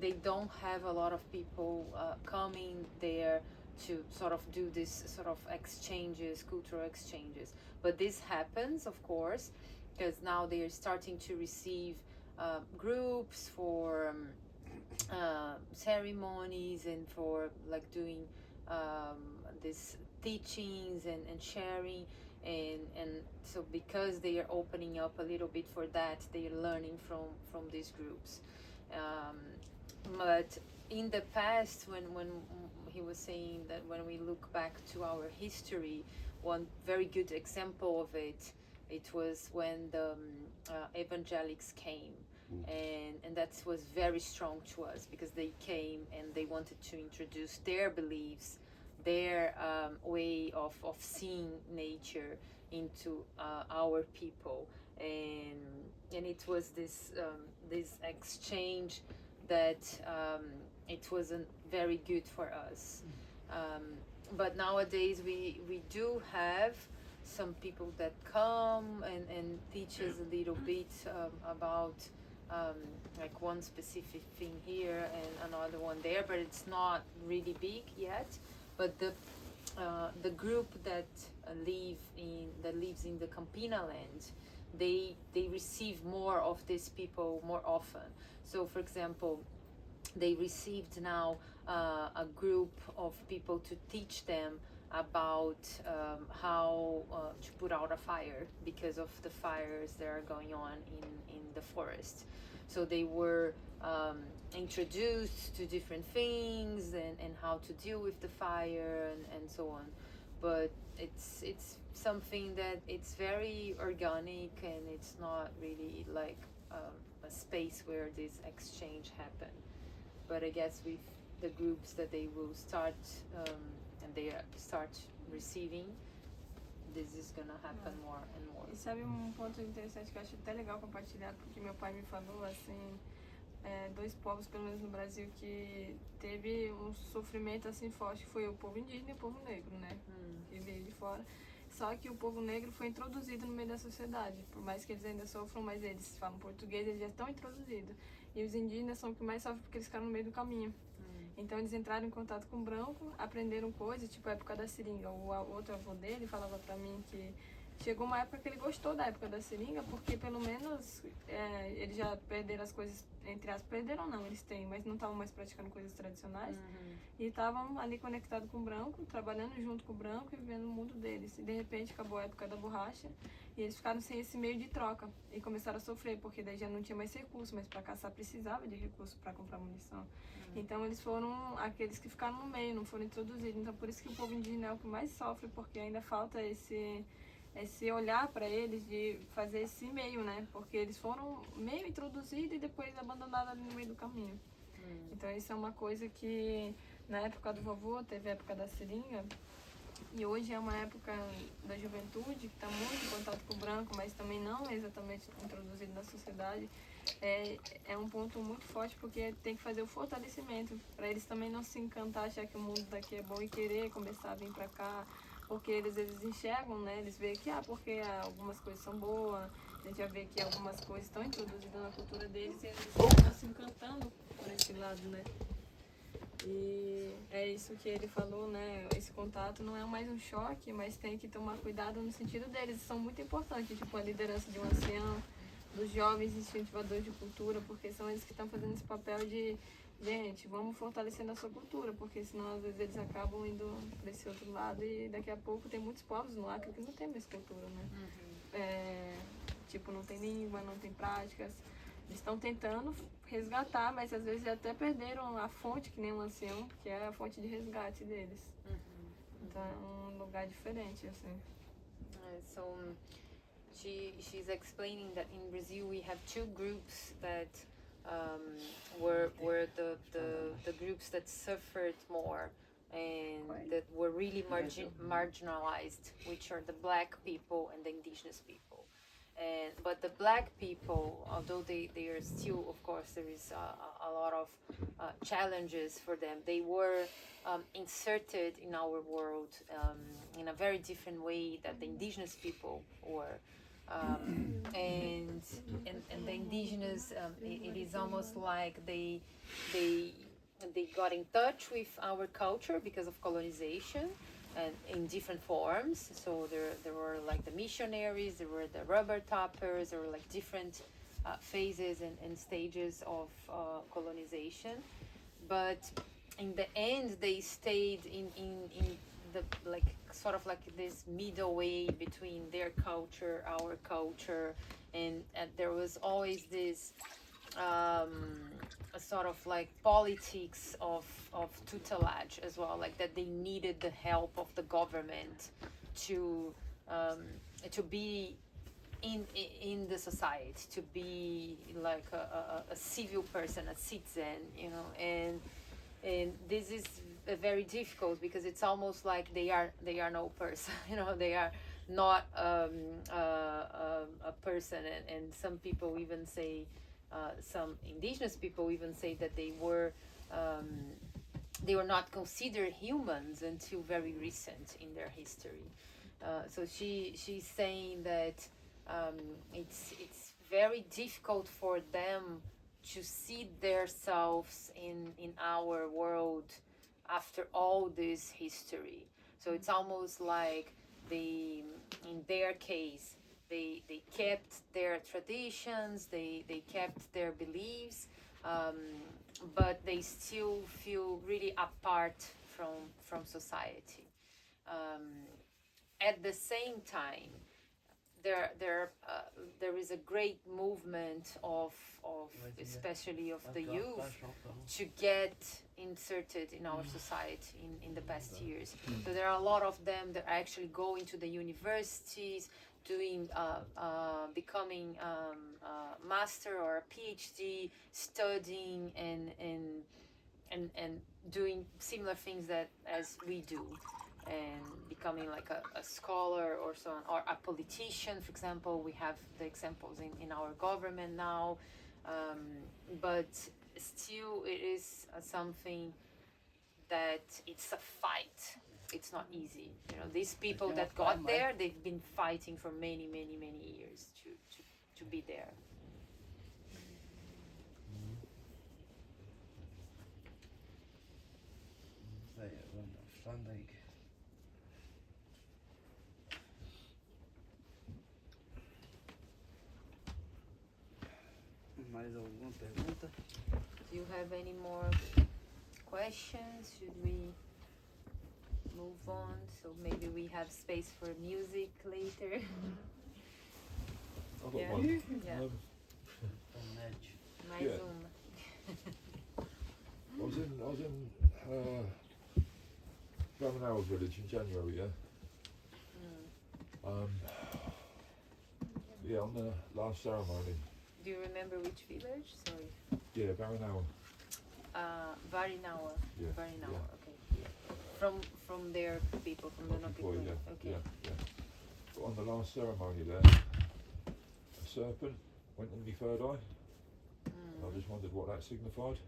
they don't have a lot of people coming there to sort of do this sort of exchanges, cultural exchanges. But this happens, of course, because now they are starting to receive groups for ceremonies and for like doing these teachings and sharing, and so because they are opening up a little bit for that, they are learning from these groups. But in the past, when he was saying that when we look back to our history, one very good example of it was when the evangelics came, and that was very strong to us, because they came and they wanted to introduce their beliefs, their way of seeing nature into our people, and it was this exchange that it wasn't very good for us. But nowadays we do have some people that come and teach us a little bit about like one specific thing here and another one there, but it's not really big yet. But the group that lives in the Campina land, they receive more of these people more often. So for example, they received now a group of people to teach them about how to put out a fire because of the fires that are going on in the forest. So they were introduced to different things and how to deal with the fire and so on. But it's something that it's very organic, and it's not really like a space where this exchange happen. But I guess with the groups that they will start and they start receiving, this is gonna happen more and more. E sabe ponto interessante que eu acho até legal compartilhar, porque meu pai me falou assim, dois povos, pelo menos no Brasil, que teve um sofrimento assim forte, foi o povo indígena e o povo negro, né? Que veio de fora. Só que o povo negro foi introduzido no meio da sociedade, por mais que eles ainda sofram, mas eles falam português, eles já estão introduzidos. E os indígenas são os que mais sofrem porque eles ficaram no meio do caminho. Então eles entraram em contato com o branco, aprenderam coisas, tipo a época da seringa. O outro avô dele falava pra mim que chegou uma época que ele gostou da época da seringa, porque pelo menos eles já perderam as coisas, entre aspas, perderam não, eles têm, mas não estavam mais praticando coisas tradicionais. E estavam ali conectados com o branco, trabalhando junto com o branco e vivendo o mundo deles. E de repente acabou a época da borracha e eles ficaram sem esse meio de troca e começaram a sofrer, porque daí já não tinha mais recurso, mas para caçar precisava de recurso para comprar munição. Então eles foram aqueles que ficaram no meio, não foram introduzidos. Então por isso que o povo indígena é o que mais sofre, porque ainda falta esse olhar para eles de fazer esse meio, né? Porque eles foram meio introduzidos e depois abandonados ali no meio do caminho. Então isso é uma coisa que na época do vovô teve a época da seringa, e hoje é uma época da juventude que está muito em contato com o branco, mas também não é exatamente introduzido na sociedade. É um ponto muito forte, porque tem que fazer o fortalecimento para eles também não se encantar, achar que o mundo daqui é bom e querer começar a vir para cá, porque eles enxergam, né? Eles veem que porque algumas coisas são boas, a gente já vê que algumas coisas estão introduzidas na cultura deles e eles estão se encantando por esse lado, né? E é isso que ele falou, né? Esse contato não é mais um choque, mas tem que tomar cuidado no sentido deles. São muito importantes, tipo a liderança de um ancião, dos jovens incentivadores de cultura, porque são eles que estão fazendo esse papel de gente, vamos fortalecer nossa cultura, porque senão às vezes eles acabam indo para esse outro lado e daqui a pouco tem muitos povos no Acre que não tem mais cultura, né? Tipo, não tem língua, não tem práticas. Eles estão tentando resgatar, mas às vezes até perderam a fonte, que nem um ancião, que é a fonte de resgate deles. Então é um lugar diferente, assim. So she's explaining that in Brazil we have two groups that were the groups that suffered more and that were really marginalized, which are the black people and the indigenous people. But the black people, although they are still, of course, there is a lot of challenges for them. They were inserted in our world in a very different way that the indigenous people were. And the indigenous, it is almost like they got in touch with our culture because of colonization, and in different forms. So there were like the missionaries, there were the rubber tappers, there were like different phases and stages of colonization. But in the end they stayed in the like sort of like this middle way between their culture, our culture, and there was always this a sort of like politics of tutelage as well, like that they needed the help of the government to be in the society, to be like a civil person, a citizen, you know, and this is very difficult because it's almost like they are no person, you know, they are not a person, and some people even say, some indigenous people even say that they were not considered humans until very recent in their history. So she's saying that it's very difficult for them to see themselves in our world after all this history. So it's almost like in their case, they kept their traditions, they kept their beliefs, but they still feel really apart from society. At the same time, there is a great movement of especially of the youth to get inserted in our society in the past years. So there are a lot of them that are actually going to the universities, doing becoming a master or a PhD, studying and doing similar things that as we do, and becoming like a scholar or so on, or a politician, for example. We have the examples in our government now, but still it is something that it's a fight. It's not easy, you know. These people that got there, they've been fighting for many years to be there. Mais alguma pergunta? Do you have any more questions? Should we move on? So maybe we have space for music later. I've got Yeah. one. Yeah. Mais Yeah. uma. I was in Bramanow village in January, yeah. Yeah, on the last ceremony. Do you remember which village? Sorry. Yeah, Bramanow. Varinawa. Yeah. Varinawa. Yeah. Okay. From their people, from the Not people. before, yeah. Okay. Yeah. But on the last ceremony there, a serpent went in my third eye. I just wondered what that signified.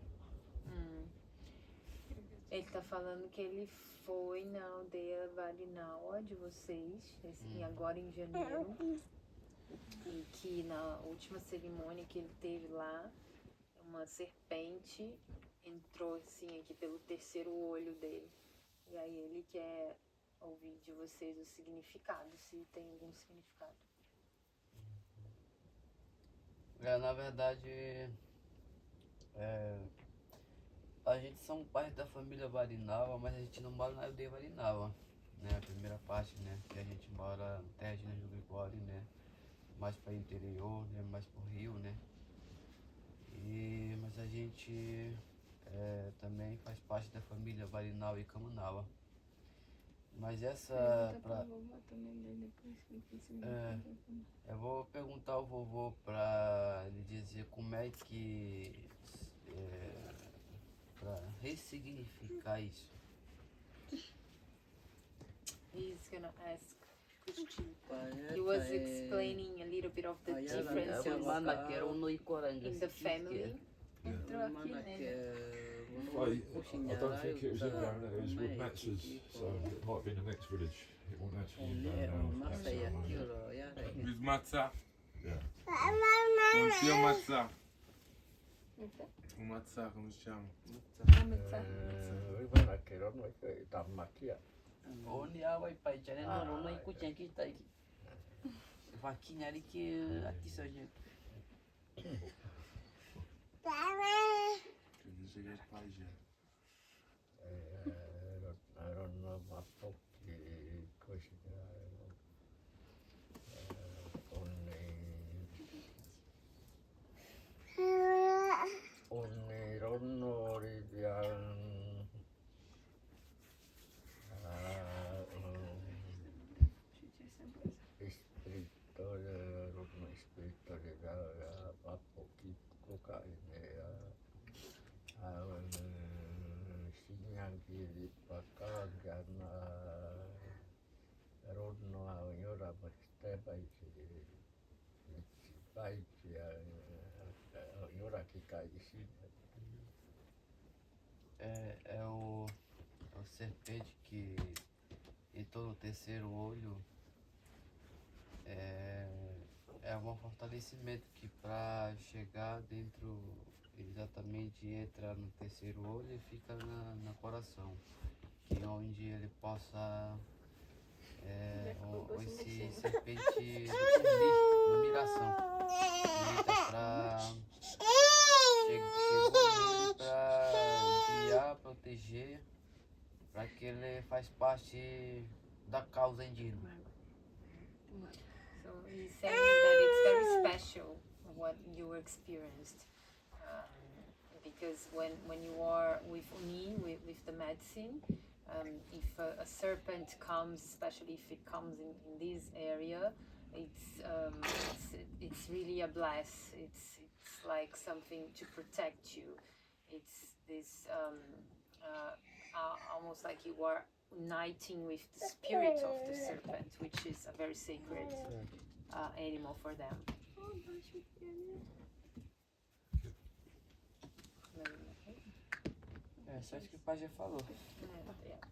Ele tá falando que ele foi na aldeia Varinawa de vocês, agora em janeiro, e que na última cerimônia que ele teve lá, uma serpente entrou assim aqui pelo terceiro olho dele. E aí ele quer ouvir de vocês o significado, se tem algum significado. Na verdade, a gente são parte da família Varinawa, mas a gente não mora na aldeia Varinawa, né? A primeira parte, né? Que a gente mora na terra de Naju Gregório, né? Mais para interior, né? Mais pro rio, né? Mas a gente também faz parte da família Varinawa e Kamunawa. Mas essa... eu vou perguntar ao vovô para ele dizer como é que... para ressignificar isso. He's gonna ask Christine. He was explaining a little bit of the differences in the family. I don't think it was in Bramanow, it was with Matzers, so it might be in the next village. It wasn't actually in Bramanow. With matzah. Yeah. Confia o matzah. O matzah, como se chama? Onde a vai pai já não não escuta aqui tá aqui. Vaquinha ali que atiça a gente. Que diz que é pai já. É o serpente que entrou no terceiro olho. É um fortalecimento que para chegar dentro, exatamente entra no terceiro olho e fica no coração. Que é onde ele possa esse serpente do miração. Entra pra chegou nele para guiar, proteger, para que ele faz parte da causa indígena. So he's saying that it's very special what you experienced, because when you are with Uni, with the medicine, if a serpent comes, especially if it comes in this area, it's really a bless. It's like something to protect you. It's this almost like you are uniting with the spirit of the serpent, which is a very sacred animal for them. Só isso que o pai já falou. Yeah, that's it.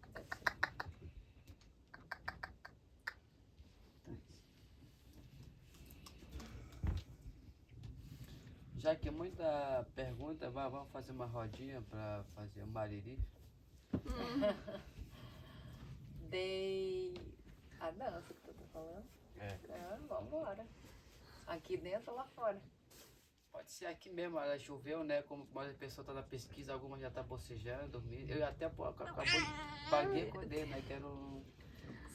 Já que muita pergunta, vamos fazer uma rodinha para fazer o mariri. A dança que tu tá falando? Vamos embora. Aqui dentro ou lá fora? Pode ser aqui mesmo, ela choveu, né? Como a pessoa está na pesquisa, algumas já tá bocejando, dormindo. Eu até paguei e acordei, né? Quero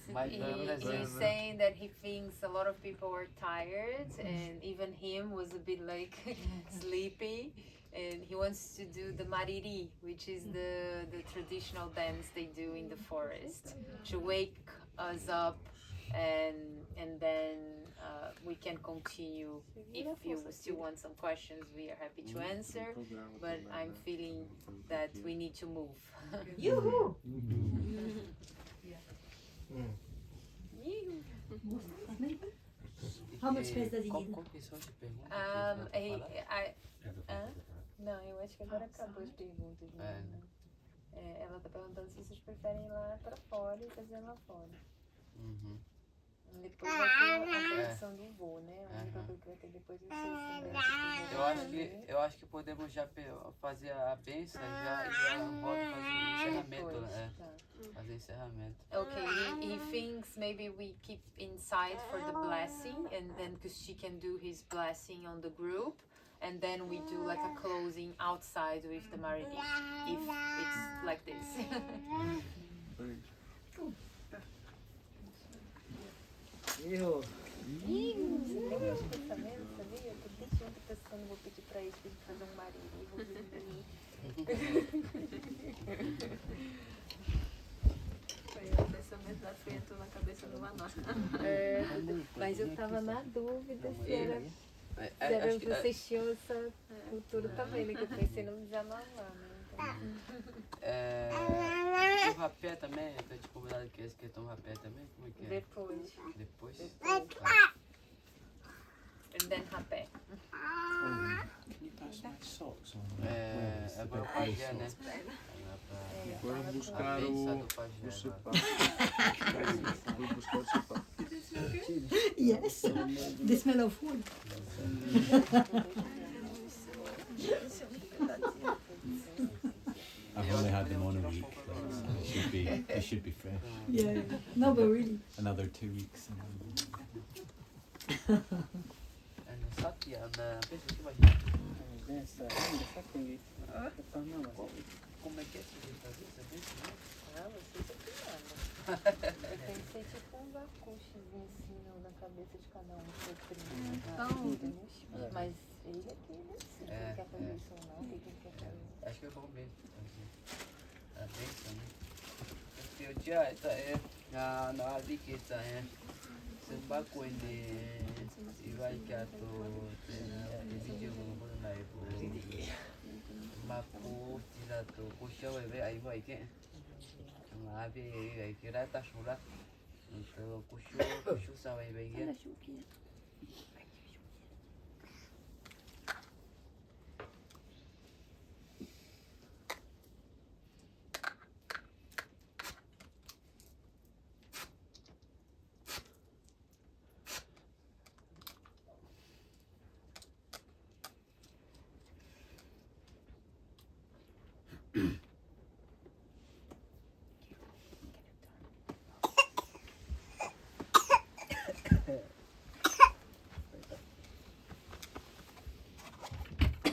mais He's saying that he thinks a lot of people are tired, and even him was a bit like sleepy, and he wants to do the mariri, which is the traditional dance they do in the forest, to wake us up, and then we can continue. If you still want some questions, we are happy to answer, but I'm feeling that we need to move. Yoo-hoo! How much space does he need? Não, eu acho que agora acabou as perguntas. Ela tá perguntando se vocês preferem ir lá pra fora e fazer lá fora. Depois vai ter a versão do voo, né? A única coisa que vai ter depois vai ser eu acho que podemos já fazer a bênção, já roda fazer encerramento, né? Fazer encerramento. Okay, he thinks maybe we keep inside for the blessing, and then because she can do his blessing on the group, and then we do like a closing outside with the maridi, if it's like this. Eu. Você tem meus pensamentos, sabia? Eu tô desde ontem pensando, vou pedir pra eles fazer um maridi, vou pedir. Foi o pensamento da Fê entrou na cabeça do Maná. Mas eu tava na dúvida se era vocês tinham essa cultura também, né? Que eu pensei no Zanamá, né? O rapé também, eu te convidado que eles querem tomar rapé também? Como é que é? Depois. Depois? And then rapé. É para o pajé, né? Foram buscar o sapato. Foram buscar o sapato. Yes, the smell of food. I've only had them on a week, but they should be fresh. Yeah, no, but really. Another 2 weeks. Como é que é que fazer essa bênção? Vocês é que mandam. Eu pensei tipo um vacuchezinho assim na cabeça de cada um, mas ele aqui decide se quer fazer isso ou não, o que ele quer fazer. Acho que é bom mesmo. A bênção, né? Porque o dia na aliqueta é semba quando e vai que a to vídeo como na ibo mapu tira to puxou bebê aí vai que lá be aí que tá chorando então puxou sabe bem que